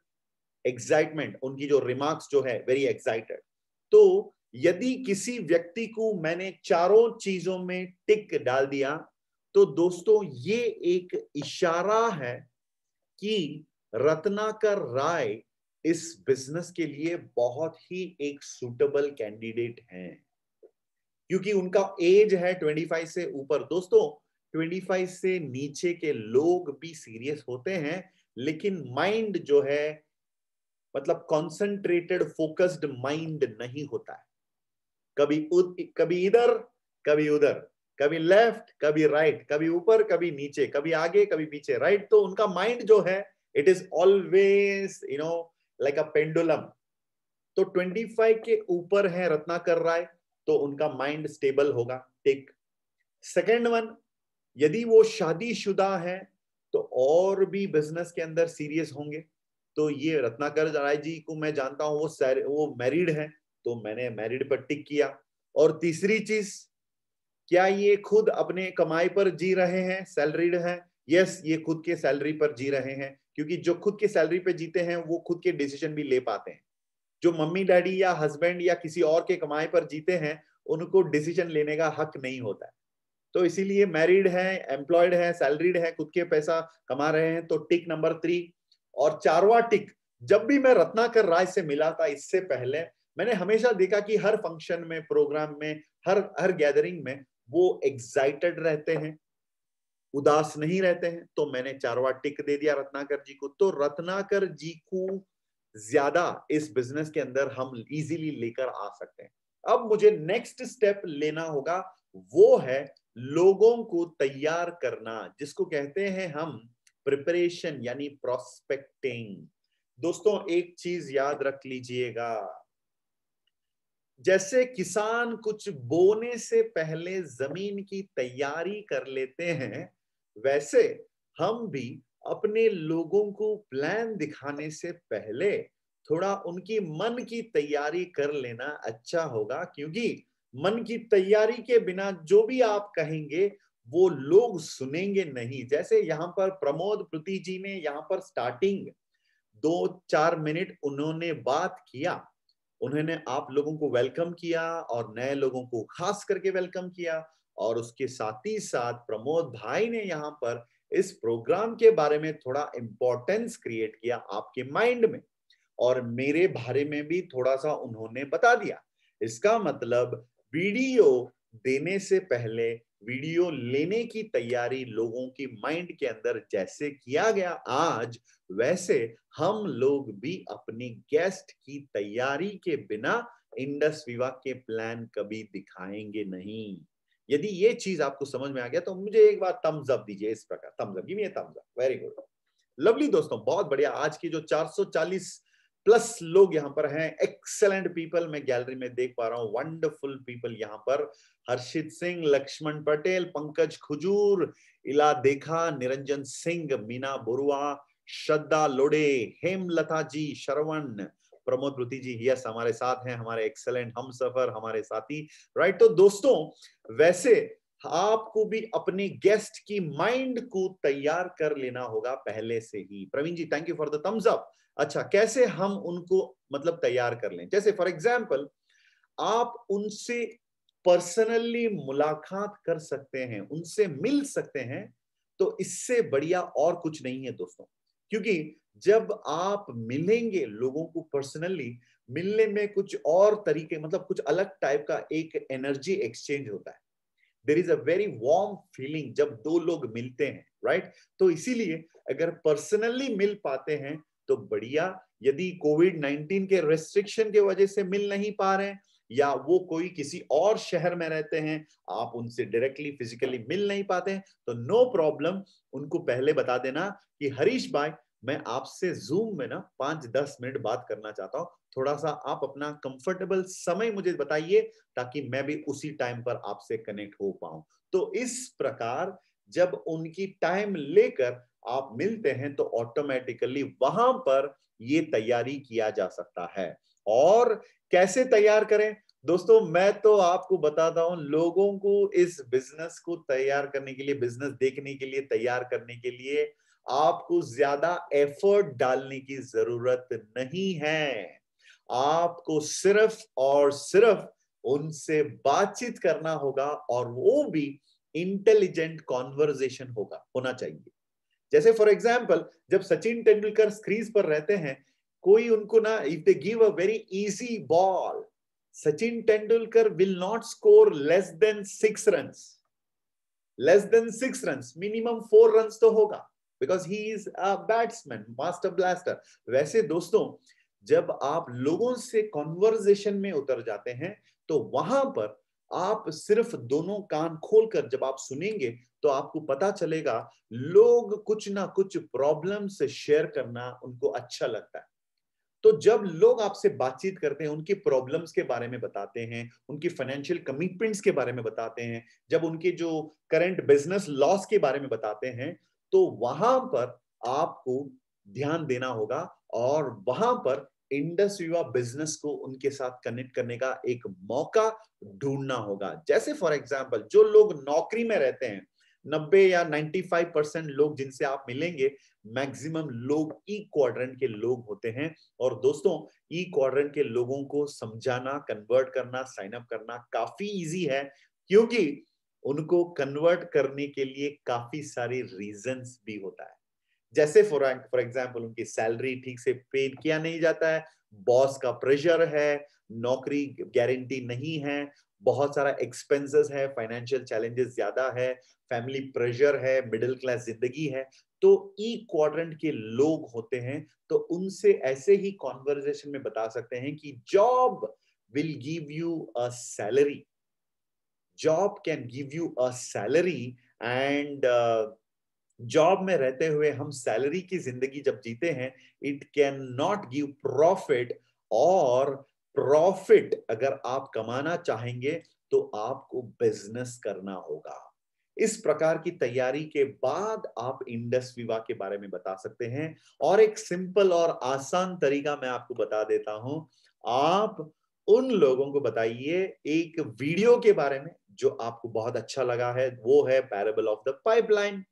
एक्साइटमेंट, उनकी जो रिमार्क्स जो है वेरी एक्साइटेड। तो यदि किसी व्यक्ति को मैंने चारों चीजों में टिक डाल दिया, तो दोस्तों ये एक इशारा है कि रत्नाकर राय इस बिजनेस के लिए बहुत ही एक सूटेबल कैंडिडेट हैं, क्योंकि उनका एज है 25 से ऊपर। दोस्तों 25 से नीचे के लोग भी सीरियस होते हैं, लेकिन माइंड जो है मतलब कॉन्सेंट्रेटेड फोकस्ड माइंड नहीं होता है। कभी इधर कभी उधर, कभी लेफ्ट कभी राइट, कभी ऊपर कभी नीचे, कभी आगे कभी पीछे, राइट। तो उनका माइंड जो है it is always like a pendulum. तो 25 के ऊपर है रत्नाकर राय, तो उनका माइंड स्टेबल होगा, टिक। सेकेंड वन, यदि वो शादीशुदा है तो और भी बिजनेस के अंदर सीरियस होंगे। तो ये रत्नाकर राय जी को मैं जानता हूं, वो मैरिड है, तो मैंने मैरिड पर टिक किया। और तीसरी चीज, क्या ये खुद अपने कमाई पर जी रहे हैं, सैलरीड है? यस, ये खुद के सैलरी पर जी रहे हैं, क्योंकि जो खुद के सैलरी पे जीते हैं वो खुद के डिसीजन भी ले पाते हैं। जो मम्मी डैडी या हस्बैंड या किसी और के कमाई पर जीते हैं, उनको डिसीजन लेने का हक नहीं होता है। तो इसीलिए मैरिड है, एम्प्लॉयड है, सैलरीड है, खुद के पैसा कमा रहे हैं, तो टिक नंबर 3। और चारवा टिक, जब भी मैं रत्नाकर राय से मिला था इससे पहले, मैंने हमेशा देखा कि हर फंक्शन में, प्रोग्राम में, हर गैदरिंग में वो एक्साइटेड रहते हैं, उदास नहीं रहते हैं। तो मैंने चारवा टिक दे दिया रत्नाकर जी को। तो रत्नाकर जी को ज्यादा इस बिजनेस के अंदर हम इजीली लेकर आ सकते हैं। अब मुझे नेक्स्ट स्टेप लेना होगा, वो है लोगों को तैयार करना, जिसको कहते हैं हम प्रिपरेशन यानी प्रोस्पेक्टिंग। दोस्तों एक चीज याद रख लीजिएगा, जैसे किसान कुछ बोने से पहले जमीन की तैयारी कर लेते हैं, वैसे हम भी अपने लोगों को प्लान दिखाने से पहले थोड़ा उनकी मन की तैयारी कर लेना अच्छा होगा, क्योंकि मन की तैयारी के बिना जो भी आप कहेंगे वो लोग सुनेंगे नहीं। जैसे यहाँ पर प्रमोद प्रति जी ने यहाँ पर स्टार्टिंग 2-4 मिनट उन्होंने बात किया, उन्होंने आप लोगों को वेलकम किया और नए लोगों को खास करके वेलकम किया। और उसके साथ ही साथ प्रमोद भाई ने यहाँ पर इस प्रोग्राम के बारे में थोड़ा इंपॉर्टेंस क्रिएट किया आपके माइंड में, और मेरे बारे में भी थोड़ा सा उन्होंने बता दिया। इसका मतलब वीडियो देने से पहले वीडियो लेने की तैयारी लोगों की माइंड के अंदर जैसे किया गया आज, वैसे हम लोग भी अपनी गेस्ट की तैयारी के बिना इंडस विवा के प्लान कभी दिखाएंगे नहीं। यदि ये चीज आपको समझ में आ गया तो मुझे एक बार थम्स अप दीजिए, इस प्रकार thumbs up, give me a thumbs up, very good, lovely. दोस्तों बहुत बढ़िया, आज की जो 440 प्लस लोग यहाँ पर हैं, एक्सेलेंट पीपल मैं गैलरी में देख पा रहा हूँ, वंडरफुल पीपल यहाँ पर। हर्षित सिंह, लक्ष्मण पटेल, पंकज खुजूर, इला देखा, निरंजन सिंह, मीना बुरुआ, श्रद्धा लोडे, हेमलता जी, श्रवण, प्रमोद प्रति जी, यस हमारे साथ हैं, हमारे एक्सेलेंट हम सफर, हमारे साथी, राइट। तो दोस्तों वैसे आपको भी अपने गेस्ट की माइंड को तैयार कर लेना होगा पहले से ही। Praveen ji thank you for the thumbs up. अच्छा, कैसे हम उनको मतलब तैयार कर लें? जैसे फॉर एग्जांपल आप उनसे पर्सनली मुलाकात कर सकते हैं, उनसे मिल सकते हैं, तो इससे बढ़िया और कुछ नहीं है दोस्तों। क्योंकि जब आप मिलेंगे लोगों को पर्सनली, मिलने में कुछ और तरीके, मतलब कुछ अलग टाइप का एक एनर्जी एक्सचेंज होता है। There is a very warm feeling जब दो लोग मिलते हैं, राइट। तो इसीलिए अगर पर्सनली मिल पाते हैं तो बढ़िया। यदि कोविड-19 के रेस्ट्रिक्शन के वजह से मिल नहीं पा रहे हैं, या वो कोई किसी और शहर में रहते हैं, आप उनसे डायरेक्टली फिजिकली मिल नहीं पाते हैं, तो नो प्रॉब्लम, उनको पहले बता देना कि हरीश भाई मैं आपसे जूम में ना 5-10 मिनट बात करना चाहता हूं। थोड़ा सा आप अपना कंफर्टेबल समय मुझे बताइए ताकि मैं भी उसी टाइम पर आपसे कनेक्ट हो पाऊं। तो इस प्रकार जब उनकी टाइम लेकर आप मिलते हैं तो ऑटोमेटिकली वहां पर ये तैयारी किया जा सकता है। और कैसे तैयार करें दोस्तों, मैं तो आपको बताता हूं, लोगों को इस बिजनेस को तैयार करने के लिए, बिजनेस देखने के लिए, तैयार करने के लिए आपको ज्यादा एफर्ट डालने की जरूरत नहीं है। आपको सिर्फ और सिर्फ उनसे बातचीत करना होगा और वो भी इंटेलिजेंट कॉन्वर्जेशन होना चाहिए। जैसे फॉर एग्जाम्पल जब सचिन तेंदुलकर क्रीज पर रहते हैं, कोई उनको ना, if they give a very easy ball, Sachin Tendulkar will not score less than 6 runs. Less than 6 runs, minimum 4 runs तो होगा, because he is a batsman, master blaster. वैसे दोस्तों, जब आप लोगों से कॉन्वर्जेशन में उतर जाते हैं तो वहां पर आप सिर्फ दोनों कान खोलकर जब आप सुनेंगे तो आपको पता चलेगा लोग कुछ ना कुछ प्रॉब्लम से शेयर करना उनको अच्छा लगता है। तो जब लोग आपसे बातचीत करते हैं, उनकी प्रॉब्लम्स के बारे में बताते हैं, उनकी फाइनेंशियल कमिटमेंट्स के बारे में बताते हैं, जब उनके जो करंट बिजनेस लॉस के बारे में बताते हैं, तो वहां पर आपको ध्यान देना होगा और वहां पर इंडस विवा बिजनेस को उनके साथ कनेक्ट करने का एक मौका ढूंढना होगा। जैसे फॉर एग्जांपल जो लोग नौकरी में रहते हैं, 90 या 95% लोग जिनसे आप मिलेंगे, मैक्सिमम लोग ई क्वाड्रेंट के लोग होते हैं। और दोस्तों, ई क्वाड्रेंट के लोगों को समझाना, कन्वर्ट करना, साइन अप करना काफी इजी है, क्योंकि उनको कन्वर्ट करने के लिए काफी सारे रीजंस भी होता है। जैसे फॉर एग्जांपल उनकी सैलरी ठीक से पे किया नहीं जाता है, बॉस का प्रेशर है, नौकरी गारंटी नहीं है, बहुत सारा एक्सपेंसेस है, फाइनेंशियल चैलेंजेस ज्यादा है, फैमिली प्रेशर है, मिडिल क्लास जिंदगी है। तो ई क्वाड्रेंट के लोग होते हैं, तो उनसे ऐसे ही कॉन्वर्सेशन में बता सकते हैं कि job will give you a salary, job can give you a salary, and job में रहते हुए हम सैलरी की जिंदगी जब जीते हैं, it can not give profit. और प्रॉफिट अगर आप कमाना चाहेंगे तो आपको बिजनेस करना होगा। इस प्रकार की तैयारी के बाद आप इंडस विवा के बारे में बता सकते हैं। और एक सिंपल और आसान तरीका मैं आपको बता देता हूं, आप उन लोगों को बताइए एक वीडियो के बारे में जो आपको बहुत अच्छा लगा है, वो है पैराबल ऑफ द पाइपलाइन।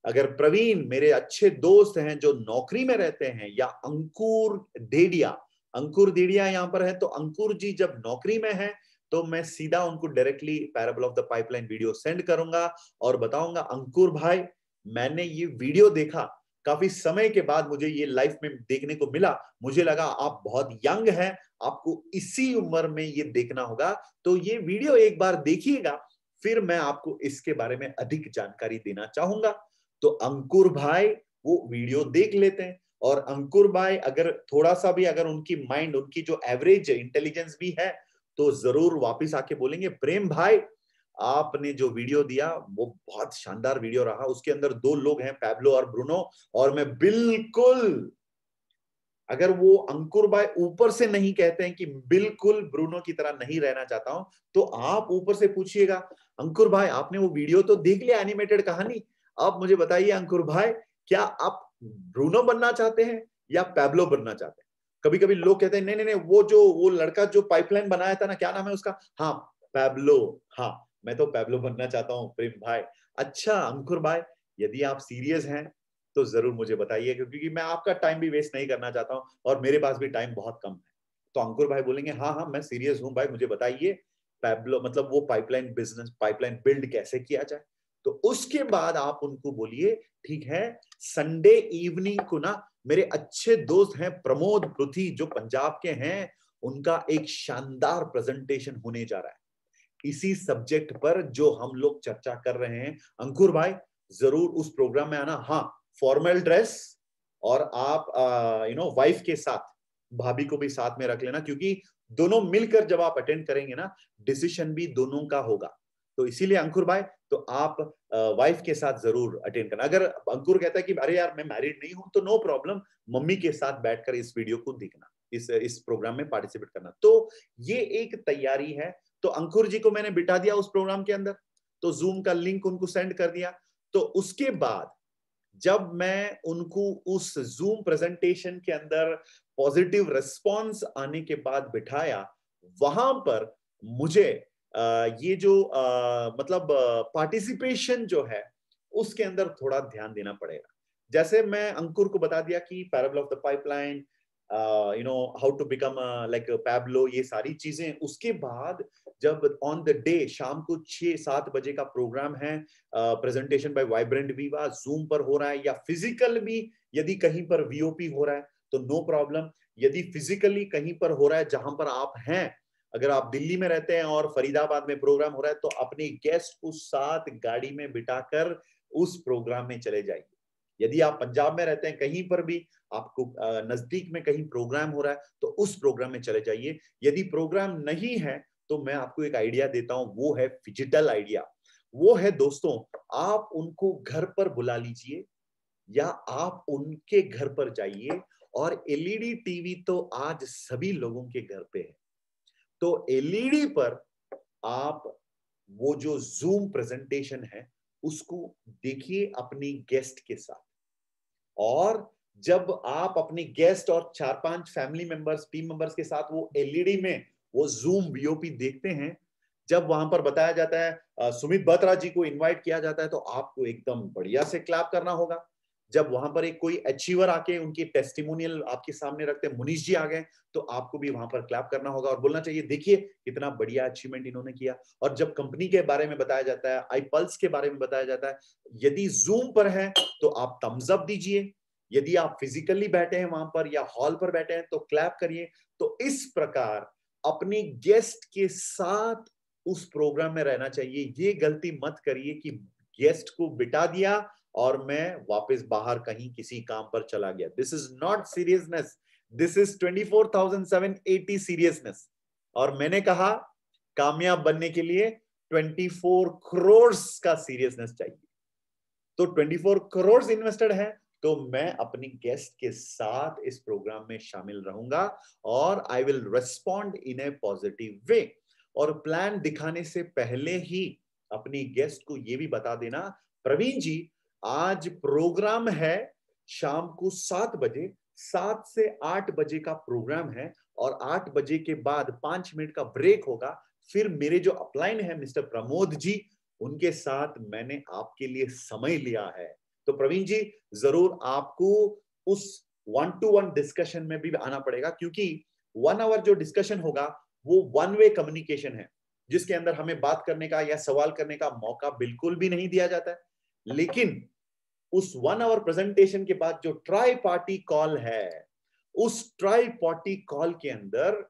अगर प्रवीण, मेरे अच्छे दोस्त हैं जो नौकरी में रहते हैं, या अंकुर देडिया यहां पर है, तो अंकुर जी जब नौकरी में है तो मैं सीधा उनको directly parable of the pipeline video send करूंगा और बताऊंगा, अंकुर भाई मैंने ये वीडियो देखा, काफी समय के बाद मुझे ये लाइफ में देखने को मिला, मुझे लगा आप बहुत यंग हैं, आपको इसी उम्र में ये देखना होगा, तो ये वीडियो एक बार देखिएगा, फिर मैं आपको इसके बारे में अधिक जानकारी देना चाहूंगा। तो अंकुर भाई वो वीडियो देख लेते हैं, और अंकुर भाई अगर थोड़ा सा भी, अगर उनकी माइंड, उनकी जो एवरेज इंटेलिजेंस भी है, तो जरूर वापस आके बोलेंगे, प्रेम भाई आपने जो वीडियो दिया वो बहुत शानदार वीडियो रहा, उसके अंदर 2 लोग हैं, पैब्लो और ब्रूनो, और मैं बिल्कुल, अगर वो अंकुर भाई ऊपर से नहीं कहते हैं कि बिल्कुल ब्रूनो की तरह नहीं रहना चाहता हूं, तो आप ऊपर से पूछिएगा, अंकुर भाई आपने वो वीडियो तो देख लिया, एनिमेटेड कहानी, अब मुझे बताइए अंकुर भाई, क्या आप ब्रूनो बनना चाहते हैं या पैब्लो बनना चाहते हैं? कभी कभी लोग कहते हैं नहीं नहीं नहीं, वो लड़का जो पाइपलाइन बनाया था ना, क्या नाम है उसका, हाँ पैब्लो, हाँ मैं तो पैब्लो बनना चाहता हूँ प्रेम भाई। अच्छा अंकुर भाई, यदि आप सीरियस हैं तो जरूर मुझे बताइए, क्योंकि मैं आपका टाइम भी वेस्ट नहीं करना चाहता हूं और मेरे पास भी टाइम बहुत कम है। तो अंकुर भाई बोलेंगे, हाँ हाँ मैं सीरियस हूं भाई, मुझे बताइए पैब्लो, मतलब वो पाइपलाइन बिजनेस, पाइपलाइन बिल्ड कैसे किया जाए। तो उसके बाद आप उनको बोलिए, ठीक है संडे इवनिंग को ना मेरे अच्छे दोस्त हैं प्रमोद पृथ्वी जो पंजाब के हैं, उनका एक शानदार प्रेजेंटेशन होने जा रहा है इसी सब्जेक्ट पर जो हम लोग चर्चा कर रहे हैं। अंकुर भाई जरूर उस प्रोग्राम में आना, हाँ फॉर्मल ड्रेस, और आप वाइफ के साथ, भाभी को भी साथ में रख लेना, क्योंकि दोनों मिलकर जब आप अटेंड करेंगे ना, डिसीजन भी दोनों का होगा। तो इसीलिए अंकुर भाई, तो आप वाइफ के साथ जरूर अटेंड करना। अगर अंकुर कहता है कि अरे यार मैं मैरिड नहीं हूं, तो नो प्रॉब्लम, मम्मी के साथ बैठकर इस वीडियो को देखना, इस प्रोग्राम में पार्टिसिपेट करना। तो ये एक तैयारी है। तो अंकुर जी को मैंने बिठा दिया उस प्रोग्राम के अंदर, तो जूम का लिंक उनको सेंड कर दिया। तो उसके बाद जब मैं उनको उस जूम प्रेजेंटेशन के अंदर पॉजिटिव रिस्पॉन्स आने के बाद बिठाया, वहां पर मुझे ये जो मतलब पार्टिसिपेशन जो है उसके अंदर थोड़ा ध्यान देना पड़ेगा। जैसे मैं अंकुर को बता दिया कि parable of the pipeline, how to become like Pablo, ये सारी चीजें। उसके बाद जब ऑन द डे शाम को 6-7 बजे का प्रोग्राम है, presentation by vibrant Viva, zoom पर हो रहा है, या फिजिकल भी यदि कहीं पर वीओपी हो रहा है तो नो प्रॉब्लम। यदि फिजिकली कहीं पर हो रहा है जहां पर आप हैं, अगर आप दिल्ली में रहते हैं और फरीदाबाद में प्रोग्राम हो रहा है, तो अपने गेस्ट को साथ गाड़ी में बिठाकर उस प्रोग्राम में चले जाइए। यदि आप पंजाब में रहते हैं, कहीं पर भी आपको नजदीक में कहीं प्रोग्राम हो रहा है, तो उस प्रोग्राम में चले जाइए। यदि प्रोग्राम नहीं है तो मैं आपको एक आइडिया देता हूं, वो है फिजिटल आइडिया। वो है दोस्तों, आप उनको घर पर बुला लीजिए या आप उनके घर पर जाइए, और एलईडी टीवी तो आज सभी लोगों के घर पे है। तो एलईडी पर आप वो जो जूम प्रेजेंटेशन है उसको देखिए अपनी गेस्ट के साथ। और जब आप अपने गेस्ट और 4-5 फैमिली मेंबर्स, टीम मेंबर्स के साथ वो एलईडी में वो जूम वीओपी देखते हैं, जब वहां पर बताया जाता है सुमित बत्रा जी को इनवाइट किया जाता है, तो आपको एकदम बढ़िया से क्लैप करना होगा। जब वहां पर एक कोई अचीवर आके उनकी टेस्टिमोनियल आपके सामने रखते हैं, मुनीश जी आ गए, तो आपको भी वहां पर क्लैप करना होगा और बोलना चाहिए देखिए कितना बढ़िया अचीवमेंट इन्होंने किया। और जब कंपनी के बारे में बताया जाता है, आई पल्स के बारे में बताया जाता है, यदि जूम पर है तो आप थम्स अप दीजिए, यदि आप फिजिकली बैठे हैं वहां पर या हॉल पर बैठे हैं तो क्लैप करिए। तो इस प्रकार अपने गेस्ट के साथ उस प्रोग्राम में रहना चाहिए। ये गलती मत करिए कि गेस्ट को बिठा दिया और मैं वापस बाहर कहीं किसी काम पर चला गया। This is not seriousness, this is 24,780 seriousness. और मैंने कहा कामयाब बनने के लिए 24 करोड़ का सीरियसनेस चाहिए। तो 24 करोड़ इन्वेस्टेड है, तो मैं अपनी गेस्ट के साथ इस प्रोग्राम में शामिल रहूंगा और I will respond in A positive way. और प्लान दिखाने से पहले ही अपनी गेस्ट को यह भी बता देना, प्रवीण जी आज प्रोग्राम है शाम को 7 बजे, 7 से 8 बजे का प्रोग्राम है, और 8 बजे के बाद 5 मिनट का ब्रेक होगा। फिर मेरे जो अपलाइन है मिस्टर प्रमोद जी, उनके साथ मैंने आपके लिए समय लिया है। तो प्रवीण जी जरूर आपको उस 1-to-1 डिस्कशन में भी आना पड़ेगा, क्योंकि 1 आवर जो डिस्कशन होगा वो 1 वे कम्युनिकेशन है, जिसके अंदर हमें बात करने का या सवाल करने का मौका बिल्कुल भी नहीं दिया जाता है। लेकिन उस 1 आवर प्रेजेंटेशन के बाद जो ट्राई पार्टी कॉल है, उस ट्राई पार्टी कॉल के अंदर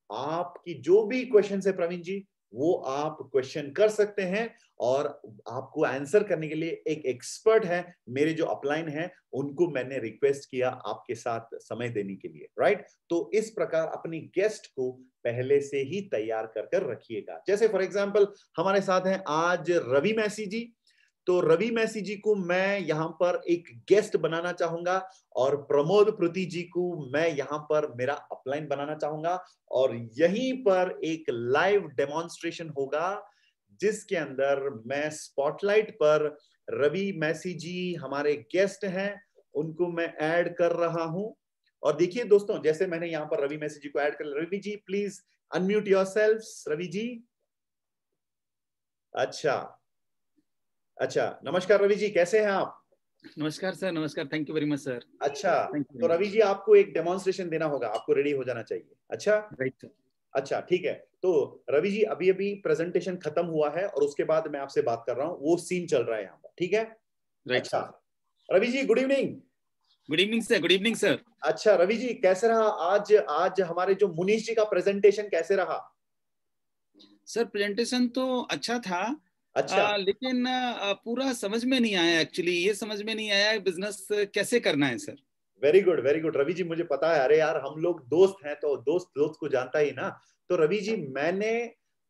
आपकी जो भी क्वेश्चन है प्रवीण जी, वो आप क्वेश्चन कर सकते हैं, और आपको आंसर करने के लिए एक एक्सपर्ट है, मेरे जो अपलाइन है उनको मैंने रिक्वेस्ट किया आपके साथ समय देने के लिए, राइट। तो इस प्रकार अपनी गेस्ट को पहले से ही तैयार कर कर रखिएगा। जैसे फॉर एग्जांपल हमारे साथ हैं आज रवि मैसी जी, तो रवि मैसी जी को मैं यहां पर एक गेस्ट बनाना चाहूंगा, और प्रमोद प्रति जी को मैं यहां पर मेरा अपलाइन बनाना चाहूंगा, और यहीं पर एक लाइव डेमोन्स्ट्रेशन होगा जिसके अंदर मैं स्पॉटलाइट पर रवि मैसी जी हमारे गेस्ट हैं, उनको मैं ऐड कर रहा हूं। और देखिए दोस्तों, जैसे मैंने यहां पर रवि मैसी जी को ऐड कर, Ravi ji please unmute yourselves. Ravi ji, अच्छा, नमस्कार रवि जी, कैसे हैं आप? नमस्कार सर, नमस्कार, thank you very much sir. अच्छा, तो रवि जी आपको एक डेमोन्स्ट्रेशन देना होगा, आपको रेडी हो जाना चाहिए। अच्छा राइट, अच्छा ठीक है। तो रवि जी अभी अभी प्रेजेंटेशन खत्म हुआ है और उसके बाद मैं आपसे बात कर रहा हूँ, वो सीन चल रहा है यहाँ पर, ठीक है? अच्छा Ravi ji, good evening. Good evening sir, good evening sir. अच्छा रवि जी, कैसे रहा आज हमारे जो मुनीश जी का प्रेजेंटेशन कैसे रहा? सर प्रेजेंटेशन तो अच्छा था, अच्छा लेकिन पूरा समझ में नहीं आया। एक्चुअली ये समझ में नहीं आया बिजनेस कैसे करना है sir. Very good very good Ravi ji, मुझे पता है, अरे यार हम लोग दोस्त हैं तो दोस्त दोस्त को जानता ही ना। तो रवि जी, मैंने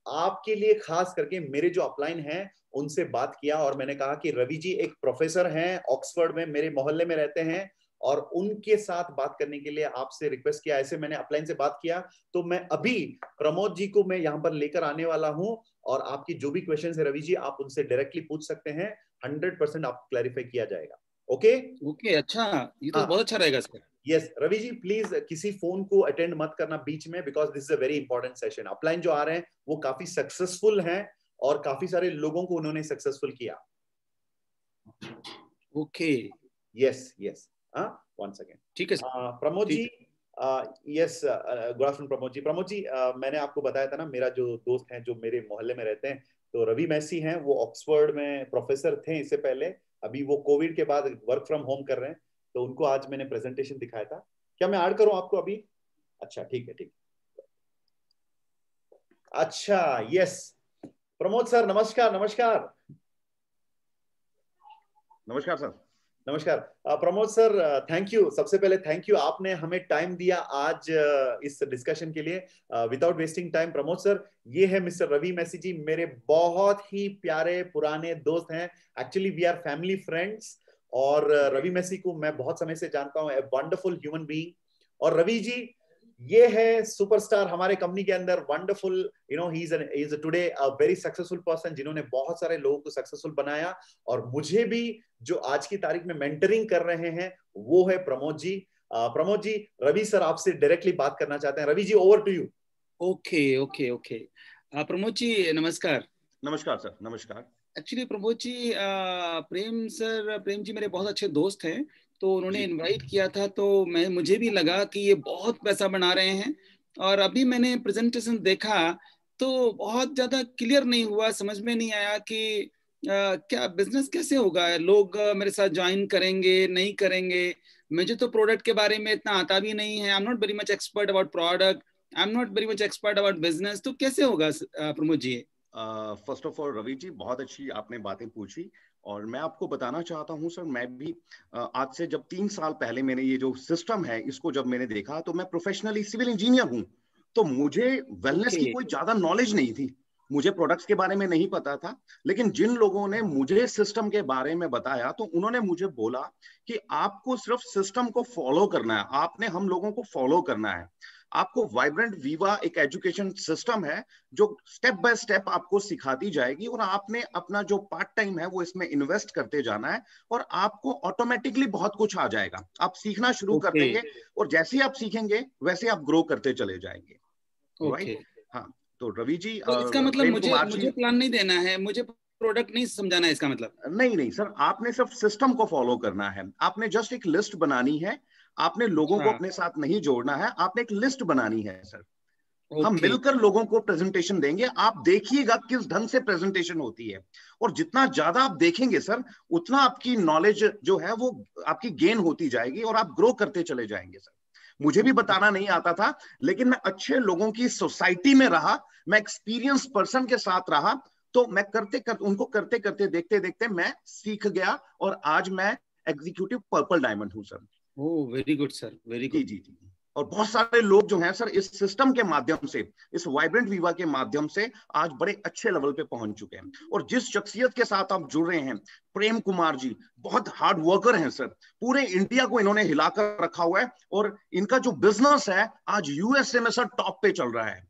आपके लिए खास करके मेरे जो अपलाइन हैं उनसे बात किया और मैंने कहा कि रवि जी एक प्रोफेसर हैं ऑक्सफोर्ड में, मेरे मोहल्ले में रहते हैं, और उनके साथ बात करने के लिए आपसे रिक्वेस्ट किया। ऐसे मैंने अपलाइन से बात किया, तो मैं अभी प्रमोद जी को मैं यहाँ पर लेकर आने वाला हूँ, और आपकी जो भी क्वेश्चन है रवि जी आप उनसे डायरेक्टली पूछ सकते हैं, 100% आप क्लैरिफाई किया जाएगा। ओके ओके, अच्छा, ये तो बहुत अच्छा रहेगा sir. Yes Ravi ji, please किसी फोन को अटेंड मत करना बीच में, because this is a very important session. Upline जो आ रहे हैं वो काफी सक्सेसफुल हैं और काफी सारे लोगों को उन्होंने सक्सेसफुल किया। Okay, yes yes, one second, ठीक है प्रमोद जी। Yes, good afternoon Pramod ji. Pramod जी, मैंने आपको बताया था ना, मेरा जो दोस्त हैं जो मेरे मोहल्ले में रहते हैं, तो रवि मैसी हैं, वो ऑक्सफोर्ड में प्रोफेसर थे इससे पहले, अभी वो कोविड के बाद वर्क फ्रॉम होम कर रहे हैं, तो उनको आज मैंने प्रेजेंटेशन दिखाया था। क्या मैं ऐड करूं आपको अभी? अच्छा ठीक है, ठीक। अच्छा यस, प्रमोद सर नमस्कार। नमस्कार नमस्कार सर। नमस्कार प्रमोद सर, थैंक यू, सबसे पहले थैंक यू, आपने हमें टाइम दिया आज इस डिस्कशन के लिए। Without wasting time Pramod sir, ये है मिस्टर रवि मैसी जी, मेरे बहुत ही प्यारे पुराने दोस्त हैं, actually we are family friends, और रवि मैसी को मैं बहुत समय से जानता हूं, ए वंडरफुल ह्यूमन बीइंग। और रवि जी ये है सुपरस्टार हमारे कंपनी के अंदर, wonderful, you know he is today a very successful person, जिन्होंने बहुत सारे लोगों को सक्सेसफुल बनाया, और मुझे भी जो आज की तारीख में मेंटरिंग कर रहे हैं वो है प्रमोद जी। प्रमोद जी, रवि सर आपसे डायरेक्टली बात करना चाहते हैं। Ravi ji, over to you. Okay okay okay, Pramod ji नमस्कार। नमस्कार सर, नमस्कार। एक्चुअली प्रमोद जी, प्रेम जी मेरे बहुत अच्छे दोस्त हैं, तो उन्होंने इनवाइट किया था, तो मुझे भी लगा कि ये बहुत पैसा बना रहे हैं, और अभी मैंने प्रेजेंटेशन देखा तो बहुत ज्यादा क्लियर नहीं हुआ, समझ में नहीं आया कि क्या बिजनेस कैसे होगा, लोग मेरे साथ ज्वाइन करेंगे नहीं करेंगे। मुझे तो प्रोडक्ट के बारे में इतना आता भी नहीं है, I am not very much expert about product, I am not very much expert about business, तो कैसे होगा Pramod ji? First of all Ravi ji, बहुत अच्छी आपने बातें पूछी, और मैं आपको बताना चाहता हूं सर, मैं भी आज से जब 3 साल पहले मैंने ये जो सिस्टम है इसको जब मैंने देखा, तो मैं प्रोफेशनली सिविल इंजीनियर हूं, तो मुझे वेलनेस की कोई ज्यादा नॉलेज नहीं थी, मुझे प्रोडक्ट्स के बारे में नहीं पता था। लेकिन जिन लोगों ने मुझे सिस्टम के बारे में बताया, तो उन्होंने मुझे बोला कि आपको सिर्फ सिस्टम को फॉलो करना है, आपने हम लोगों को फॉलो करना है, आपको वाइब्रेंट वीवा एक एजुकेशन सिस्टम है जो स्टेप बाय स्टेप आपको सिखाती जाएगी, और आपने अपना जो पार्ट टाइम है वो इसमें इन्वेस्ट करते जाना है, और आपको ऑटोमेटिकली बहुत कुछ आ जाएगा, आप सीखना शुरू कर देंगे, और जैसे ही आप सीखेंगे वैसे आप ग्रो करते चले जाएंगे। राइट? हाँ, तो रवि जी, तो इसका मतलब मुझे प्लान नहीं देना है, मुझे प्रोडक्ट नहीं समझाना है, इसका मतलब? नहीं सर, आपने सिर्फ सिस्टम को फॉलो करना है, आपने जस्ट एक लिस्ट बनानी है, आपने लोगों को अपने साथ नहीं जोड़ना है, आपने एक लिस्ट बनानी है सर। हम मिलकर लोगों को प्रेजेंटेशन देंगे, आप देखिएगा किस ढंग से प्रेजेंटेशन होती है, और जितना ज्यादा आप देखेंगे सर, उतना आपकी नॉलेज जो है वो आपकी गेन होती जाएगी, और आप ग्रो करते चले जाएंगे सर। मुझे भी बताना नहीं आता था, लेकिन मैं अच्छे लोगों की सोसाइटी में रहा, मैं एक्सपीरियंस पर्सन के साथ रहा, तो मैं उनको करते करते देखते देखते मैं सीख गया, और आज मैं एग्जीक्यूटिव पर्पल डायमंड हूं sir. Oh, very good sir, very good. जी। और बहुत सारे लोग जो हैं सर इस सिस्टम के माध्यम से, इस वाइब्रेंट वीवा के माध्यम से आज बड़े अच्छे लेवल पे पहुंच चुके हैं। और जिस शख्सियत के साथ आप जुड़ रहे हैं, प्रेम कुमार जी बहुत हार्ड वर्कर हैं सर, पूरे इंडिया को इन्होंने हिलाकर रखा हुआ है, और इनका जो बिजनेस है आज यूएसए में सर टॉप पे चल रहा है।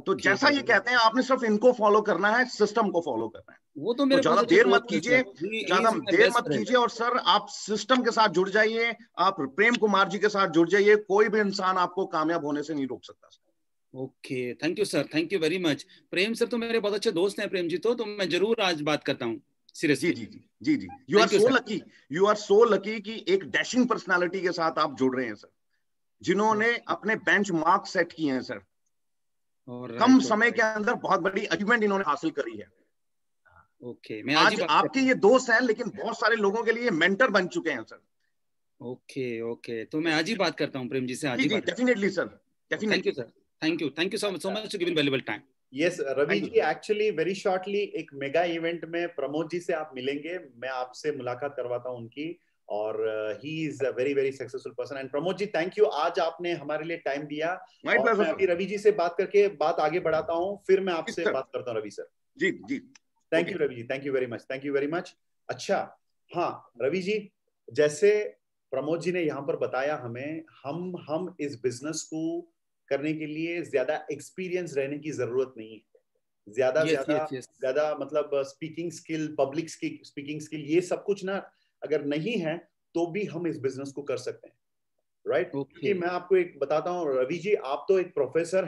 तो जैसा ये कहते हैं, आपने सिर्फ इनको फॉलो करना है, सिस्टम को फॉलो करना है। वो तो मेरे ज्यादा देर मत कीजिए, और सर आप सिस्टम के साथ जुड़ जाइए, आप प्रेम कुमार जी के साथ जुड़ जाइए, कोई भी इंसान आपको कामयाब होने से नहीं रोक सकता sir. Okay, thank you sir, thank you very much. Prem sir तो मेरे बहुत अच्छे दोस्त हैं, प्रेम जी तो मैं जरूर आज बात करता हूँ सीरियसली। जी, यू आर सो लकी कि एक डैशिंग पर्सनालिटी के साथ आप जुड़ रहे हैं सर, जिन्होंने अपने बेंच मार्क सेट किए हैं सर, कम समय के अंदर बहुत बड़ी अचीवमेंट इन्होंने हासिल करी है। ओके, मैं आज आपके ये दोस्त हैं, लेकिन बहुत सारे लोगों के लिए मेंटर बन चुके हैं सर। ओके, तो मैं आज ही बात करता हूँ प्रेम जी से, आज ही बात। Definitely sir, thank you sir, thank you so much to giving valuable time. Yes Ravi ji, actually very shortly एक मेगा इवेंट में प्रमोद जी से आप मिलेंगे, मैं आपसे मुलाकात करवाता हूं उनकी, और he is a very very successful person. And Pramod ji, thank you, आज आपने हमारे लिए टाइम दिया. और मैं अभी रवि जी से बात करके बात आगे बढ़ाता हूँ, फिर मैं आपसे बात करता हूँ रवि सर. जी जी, thank you Ravi ji, thank you very much, thank you very much. अच्छा, हाँ रवि जी, जैसे प्रमोद जी ने यहाँ पर बताया हमें, हम इस बिजनेस को करने के लिए ज्यादा एक्सपीरियंस रहने की जरूरत नहीं है. ज्यादा मतलब speaking skill, public speaking skill, ये सब कुछ ना अगर नहीं है तो भी हम इस बिजनेस को कर सकते हैं, राइट? क्योंकि मैं आपको एक बताता हूँ रवि जी, आप तो एक प्रोफेसर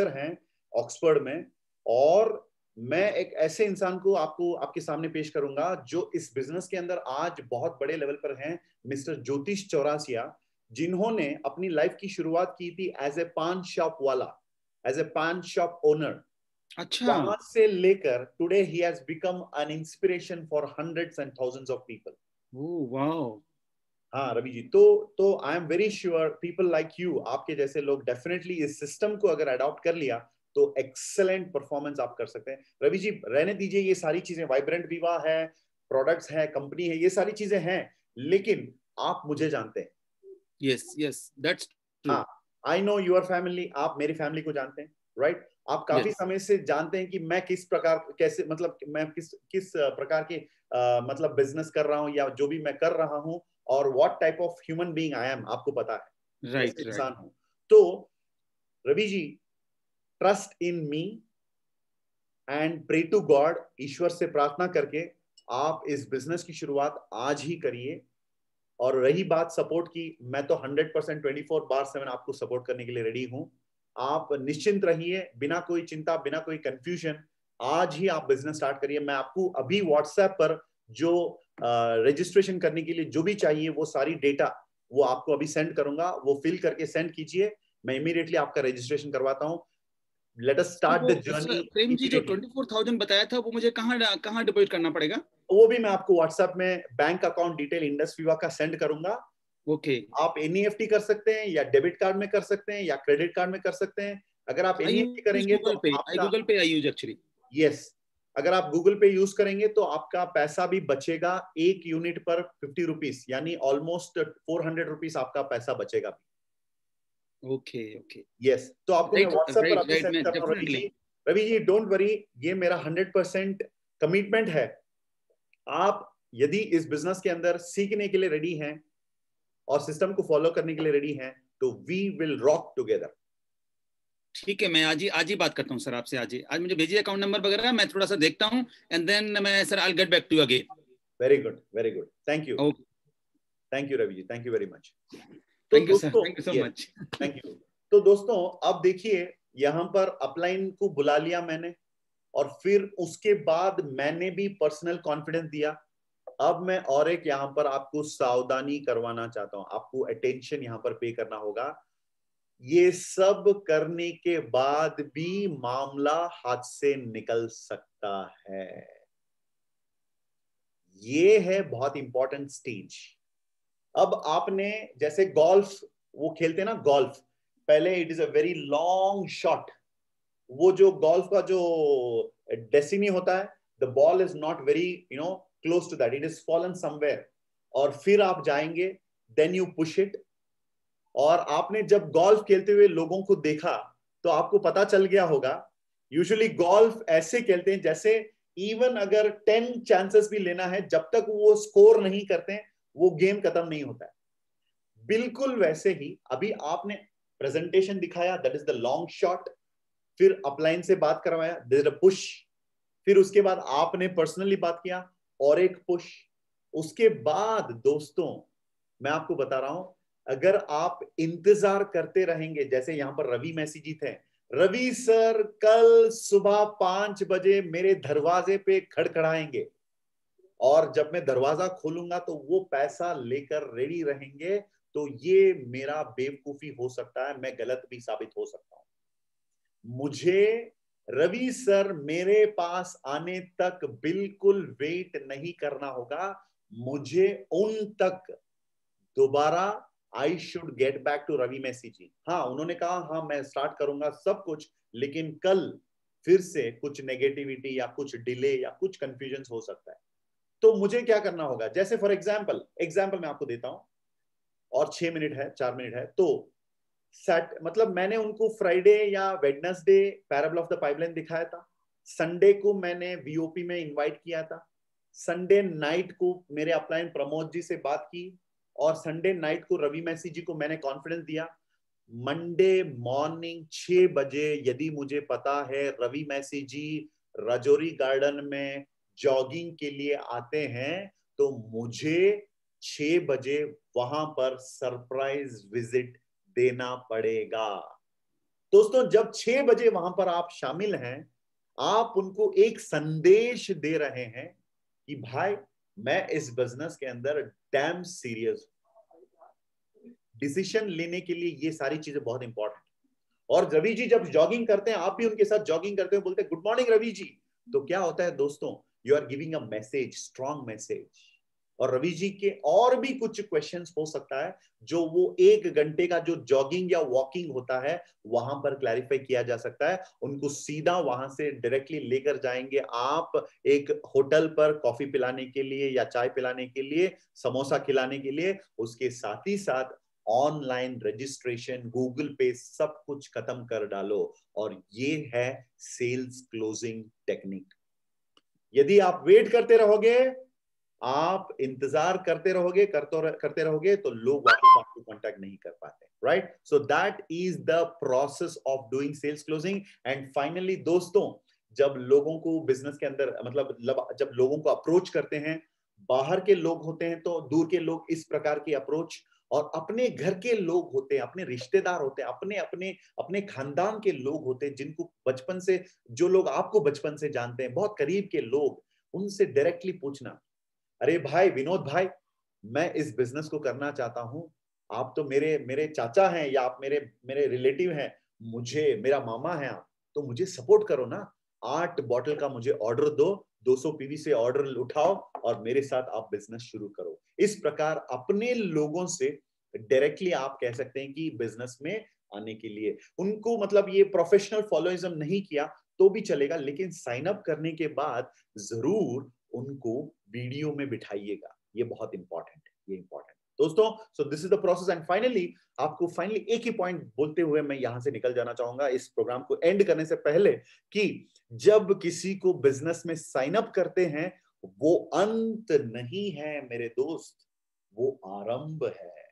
हैं ऑक्सफोर्ड में, और मैं एक ऐसे इंसान को आपको आपके सामने पेश करूंगा जो इस बिजनेस के अंदर आज बहुत बड़े लेवल पर हैं, मिस्टर ज्योतिष चौरासिया, जिन्होंने अपनी लाइफ की शुरुआत की थी एज ए पान शॉप वाला, एज ए पान शॉप ओनर. अच्छा. वहां से लेकर today he has become an inspiration for hundreds and thousands of people. Oh wow. हाँ रवि जी, तो I am very sure people like you, आपके जैसे लोग डेफिनेटली इस सिस्टम को अगर अडॉप्ट कर लिया तो एक्सेलेंट परफॉर्मेंस आप कर सकते हैं. रवि जी रहने दीजिए ये सारी चीजें, वाइब्रेंट विवाह है, प्रोडक्ट्स है, कंपनी है, ये सारी चीजें हैं, लेकिन आप मुझे जानते हैं. Yes yes, that's true. हाँ, आई नो योर फैमिली, आप मेरी फैमिली को जानते हैं, राइट? आप काफी समय से जानते हैं कि मैं किस प्रकार, कैसे, मतलब मैं किस प्रकार के मतलब बिजनेस कर रहा हूँ या जो भी मैं कर रहा हूँ, और what type of human being I am, आपको पता है, राइट इंसान हूँ. तो Ravi ji, trust in me and pray to God, ईश्वर से प्रार्थना करके आप इस बिजनेस की शुरुआत आज ही करिए. और रही बात सपोर्ट की, मैं तो 100% 24/7 आपको सपोर्ट करने के लिए रेडी हूं. आप निश्चिंत रहिए, बिना कोई चिंता, बिना कोई कंफ्यूजन, आज ही आप बिजनेस स्टार्ट करिए. मैं आपको अभी व्हाट्सएप पर जो रजिस्ट्रेशन करने के लिए जो भी चाहिए वो सारी डेटा वो आपको अभी सेंड करूंगा, वो फिल करके सेंड कीजिए, मैं इमीडिएटली आपका रजिस्ट्रेशन करवाता हूं. Let us start the journey. Prem ji, जो 24,000 बताया था वो मुझे कहाँ डिपॉजिट करना पड़ेगा? वो भी मैं आपको व्हाट्सएप में बैंक अकाउंट डिटेल इंडस विवा का सेंड करूंगा. ओके. आप एनईएफटी कर सकते हैं, या डेबिट कार्ड में कर सकते हैं, या क्रेडिट कार्ड में कर सकते हैं. अगर आप एनईएफटी करेंगे तो गूगल पे आई यूज एक्चुअली. यस, अगर आप गूगल पे यूज करेंगे तो आपका पैसा भी बचेगा, एक यूनिट पर 50 रुपीज, यानी ऑलमोस्ट 400 रुपीज आपका पैसा बचेगा. Okay okay. यस, तो आपको मैं व्हाट्सएप पर अभी सेंड कर रहा हूं. रवि जी डोंट वरी, ये मेरा 100% कमिटमेंट है. आप यदि इस बिजनेस के अंदर सीखने के लिए रेडी हैं और सिस्टम को फॉलो करने के लिए रेडी हैं, तो वी विल रॉक टुगेदर. ठीक है, मैं आज ही बात करता हूं सर आपसे. आज मुझे भेजिए अकाउंट नंबर वगैरह, मैं थोड़ा सा देखता हूं, एंड देन मैं sir I will get back to you again. Very good, very good. Thank you. Thank you Ravi ji, thank you very much. Thank you sir, thank you so much. Thank you. तो दोस्तों अब देखिए, यहाँ पर upline को बुला लिया मैंने, और फिर उसके बाद मैंने भी पर्सनल कॉन्फिडेंस दिया. अब मैं और एक यहाँ पर आपको सावधानी करवाना चाहता हूं, आपको अटेंशन यहाँ पर पे करना होगा. ये सब करने के बाद भी मामला हाथ से निकल सकता है. ये है बहुत इंपॉर्टेंट स्टेज. अब आपने जैसे गोल्फ वो खेलते हैं ना, गोल्फ, पहले it is a very long shot. वो जो गोल्फ का जो डेस्टिनी होता है, the ball is not very close to that, it is fallen somewhere, और फिर आप जाएंगे, देन यू पुश इट. और आपने जब गोल्फ खेलते हुए लोगों को देखा तो आपको पता चल गया होगा, यूजुअली गोल्फ ऐसे खेलते हैं जैसे इवन अगर 10 चांसेस भी लेना है, जब तक वो स्कोर नहीं करते हैं वो गेम खत्म नहीं होता है. बिल्कुल वैसे ही अभी आपने प्रेजेंटेशन दिखाया, that is the long shot, फिर अपलाइन से बात करवाया, देयर इज अ पुश, फिर उसके बाद आपने पर्सनली बात किया और एक पुश. उसके बाद दोस्तों मैं आपको बता रहा हूं, अगर आप इंतजार करते रहेंगे, जैसे यहां पर रवि मैसी जी थे, रवि सर कल सुबह 5 बजे मेरे दरवाजे पे खड़खड़ाएंगे, और जब मैं दरवाजा खोलूंगा तो वो पैसा लेकर रेडी रहेंगे, तो ये मेरा बेवकूफी हो सकता है, मैं गलत भी साबित हो सकता हूं. मुझे रवि सर मेरे पास आने तक बिल्कुल वेट नहीं करना होगा. मुझे उन तक दोबारा I should get back to Ravi Massey ji. हाँ, उन्होंने कहा हाँ मैं स्टार्ट करूंगा सब कुछ, लेकिन कल फिर से कुछ नेगेटिविटी या कुछ डिले या कुछ कंफ्यूजन हो सकता है. तो मुझे क्या करना होगा? जैसे फॉर एग्जाम्पल मैं आपको देता हूं, और 6 मिनट है, 4 मिनट है, तो मतलब मैंने उनको फ्राइडे या Wednesday parable of the pipeline दिखाया था, संडे को मैंने वीओपी में इनवाइट किया था, संडे नाइट को मेरे अपलाइन प्रमोद जी से बात की, और संडे नाइट को रवि मैसी जी को मैंने कॉन्फिडेंस दिया। मंडे मॉर्निंग 6 बजे यदि मुझे पता है रवि मैसी जी राजौरी गार्डन में जॉगिंग के लिए आते हैं, तो मुझे 6 बजे वहां पर सरप्राइज विजिट देना पड़ेगा। दोस्तों, जब 6 बजे वहां पर आप शामिल हैं, आप उनको एक संदेश दे रहे हैं कि भाई मैं इस बिजनेस के अंदर डैम सीरियस हूं। डिसीजन लेने के लिए ये सारी चीजें बहुत इंपॉर्टेंट। और रवि जी जब जॉगिंग करते हैं, आप भी उनके साथ जॉगिंग करते हो, बोलते हैं गुड मॉर्निंग रवि जी, तो क्या होता है दोस्तों? You are giving a message, strong message. और रवि जी के और भी कुछ क्वेश्चंस हो सकता है जो वो 1 घंटे का जो जॉगिंग या वॉकिंग होता है वहां पर क्लैरिफाई किया जा सकता है। उनको सीधा वहां से डायरेक्टली लेकर जाएंगे आप एक होटल पर कॉफी पिलाने के लिए या चाय पिलाने के लिए, समोसा खिलाने के लिए। उसके साथ ही साथ ऑनलाइन रजिस्ट्रेशन, गूगल पे सब कुछ खत्म कर डालो। और ये है सेल्स क्लोजिंग टेक्निक। यदि आप वेट करते रहोगे, आप इंतजार करते रहोगे तो लोग वापस आपको कांटेक्ट नहीं कर पाते, right? So that is the process of doing sales closing. And finally दोस्तों, जब लोगों को बिजनेस के अंदर जब लोगों को अप्रोच करते हैं, बाहर के लोग होते हैं तो दूर के लोग इस प्रकार की अप्रोच, और अपने घर के लोग होते हैं, अपने रिश्तेदार होते हैं, अपने अपने अपने खानदान के लोग होते हैं, जिनको बचपन से, जो लोग आपको बचपन से जानते हैं, बहुत करीब के लोग, उनसे डायरेक्टली पूछना, अरे भाई विनोद भाई, मैं इस बिजनेस को करना चाहता हूं, आप तो मेरे मेरे चाचा हैं या आप मेरे मेरे रिलेटिव हैं, मुझे मेरा मामा है आप, तो मुझे सपोर्ट करो ना, 8 बॉटल का मुझे ऑर्डर दो, 200 पीवी से ऑर्डर उठाओ और मेरे साथ आप बिजनेस शुरू करो। इस प्रकार अपने लोगों से डायरेक्टली आप कह सकते हैं कि बिजनेस में आने के लिए उनको, मतलब ये प्रोफेशनल फॉलोइज्म नहीं किया तो भी चलेगा, लेकिन साइन अप करने के बाद जरूर उनको वीडियो में बिठाइएगा। ये बहुत इंपॉर्टेंट है, ये इंपॉर्टेंट दोस्तों। So this is the process. And finally आपको एक ही पॉइंट बोलते हुए मैं यहां से निकल जाना चाहूंगा इस प्रोग्राम को एंड करने से पहले, कि जब किसी को बिजनेस में साइन अप करते हैं, वो अंत नहीं है मेरे दोस्त, वो आरंभ है।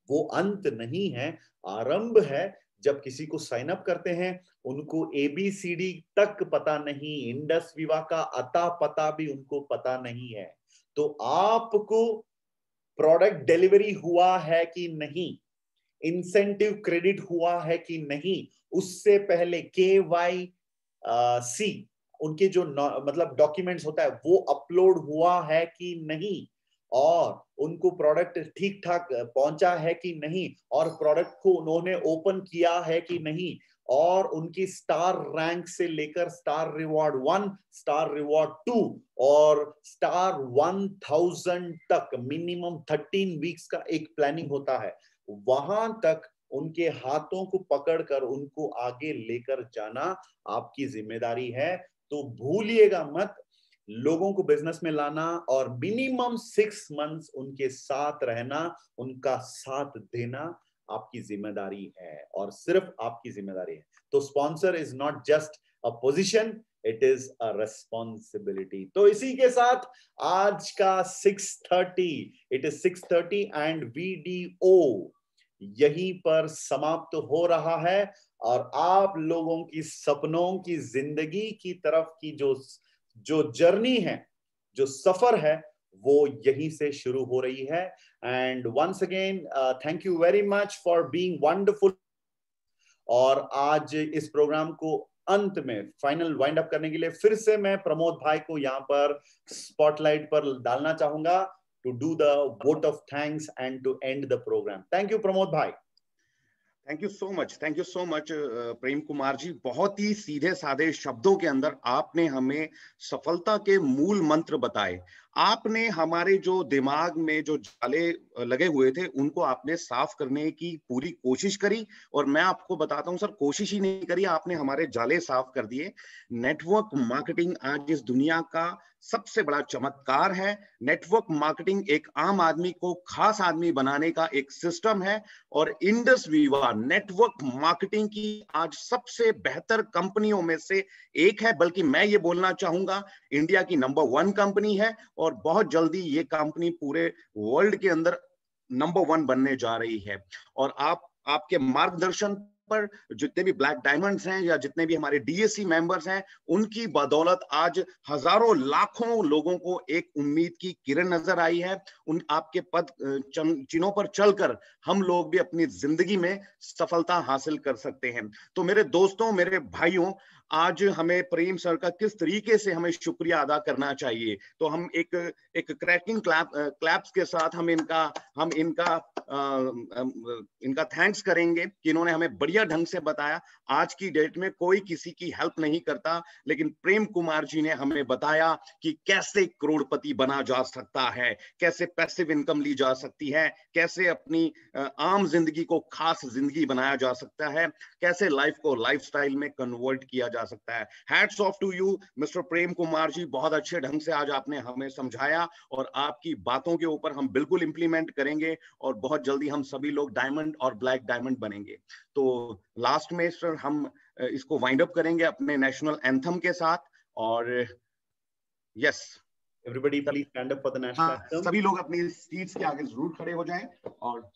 वो अंत नहीं है, आरंभ है। जब किसी को साइन अप करते हैं, उनको ABCD तक पता नहीं, इंडस विवा का अता पता भी उनको पता नहीं है। तो आपको प्रोडक्ट डिलीवरी हुआ है कि नहीं, इंसेंटिव क्रेडिट हुआ है कि नहीं, उससे पहले KYC उनके जो मतलब डॉक्यूमेंट्स होता है वो अपलोड हुआ है कि नहीं, और उनको प्रोडक्ट ठीक ठाक पहुंचा है कि नहीं, और प्रोडक्ट को उन्होंने ओपन किया है कि नहीं, और उनकी स्टार रैंक से लेकर स्टार रिवॉर्ड 1, स्टार रिवॉर्ड 2 और स्टार 1000 तक मिनिमम 13 वीक्स का एक प्लानिंग होता है, वहां तक उनके हाथों को पकड़कर उनको आगे लेकर जाना आपकी जिम्मेदारी है। तो भूलिएगा मत, लोगों को बिजनेस में लाना और मिनिमम 6 मंथ्स उनके साथ रहना, उनका साथ देना आपकी जिम्मेदारी है, और सिर्फ आपकी जिम्मेदारी है। तो sponsor is not just a position, it is a responsibility. तो इसी के साथ आज का 6:30, इट इज 6:30 एंड VDO यहीं पर समाप्त हो रहा है, और आप लोगों की सपनों की जिंदगी की तरफ की जो जर्नी है, जो सफर है, वो यहीं से शुरू हो रही है। And once again thank you very much for being wonderful. और आज इस प्रोग्राम को अंत में फाइनल वाइंड अप करने के लिए फिर से मैं प्रमोद भाई को यहाँ पर स्पॉटलाइट पर डालना चाहूंगा to do the vote of thanks and to end the program. Thank you Pramod bhai. Thank you so much Prem Kumar ji. बहुत ही सीधे साधे शब्दों के अंदर आपने हमें सफलता के मूल मंत्र बताए। आपने हमारे जो दिमाग में जो जाले लगे हुए थे उनको आपने साफ करने की पूरी कोशिश करी, और मैं आपको बताता हूं सर, कोशिश ही नहीं करी, आपने हमारे जाले साफ कर दिए। नेटवर्क मार्केटिंग आज इस दुनिया का सबसे बड़ा चमत्कार है। नेटवर्क मार्केटिंग एक आम आदमी को खास आदमी बनाने का एक सिस्टम है, और इंडस विवा नेटवर्क मार्केटिंग की आज सबसे बेहतर कंपनियों में से एक है। बल्कि मैं ये बोलना चाहूंगा इंडिया की नंबर 1 कंपनी है, और बहुत जल्दी ये कंपनी पूरे वर्ल्ड के अंदर नंबर 1 बनने जा रही है। और आपके मार्गदर्शन पर जितने भी ब्लैक डायमंड्स हैं या जितने भी हमारे डीएससी मेंबर्स हैं, उनकी बदौलत आज हजारों लाखों लोगों को एक उम्मीद की किरण नजर आई है। उन आपके पद चिन्हों पर चलकर हम लोग भी अपनी जिंदगी में सफलता हासिल कर सकते हैं। तो मेरे दोस्तों, मेरे भाइयों, आज हमें प्रेम सर का किस तरीके से हमें शुक्रिया अदा करना चाहिए, तो हम एक क्रैकिंग क्लैप्स के साथ हम इनका थैंक्स करेंगे कि इन्होंने हमें बढ़िया ढंग से बताया। आज की डेट में कोई किसी की हेल्प नहीं करता, लेकिन प्रेम कुमार जी ने हमें बताया कि कैसे करोड़पति बना जा सकता है, कैसे पैसिव इनकम ली जा सकती है, कैसे अपनी आम जिंदगी को खास जिंदगी बनाया जा सकता है, कैसे लाइफ को लाइफस्टाइल में कन्वर्ट किया जा सकता है। Hats off to you mister Prem Kumar ji, बहुत अच्छे ढंग से आज आपने हमें समझाया, और आपकी बातों के ऊपर हम बिल्कुल इंप्लीमेंट करेंगे, और बहुत जल्दी हम सभी लोग डायमंड और ब्लैक डायमंड बनेंगे। तो लास्ट में सर हम इसको वाइंड अप करेंगे अपने नेशनल एंथम के साथ। और yes, everybody please stand up for the national anthem. सभी लोग अपनी सीट्स के आगे जरूर खड़े हो जाएं। और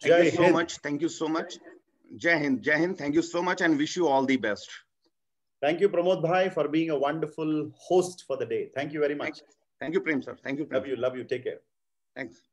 Thank you so much. Thank you so much. Jai Hind. Jai Hind. Thank you so much and wish you all the best. Thank you, Pramod Bhai, for being a wonderful host for the day. Thank you very much. Thank you, Prem sir. Thank you. Prem. Love you. Love you. Take care. Thanks.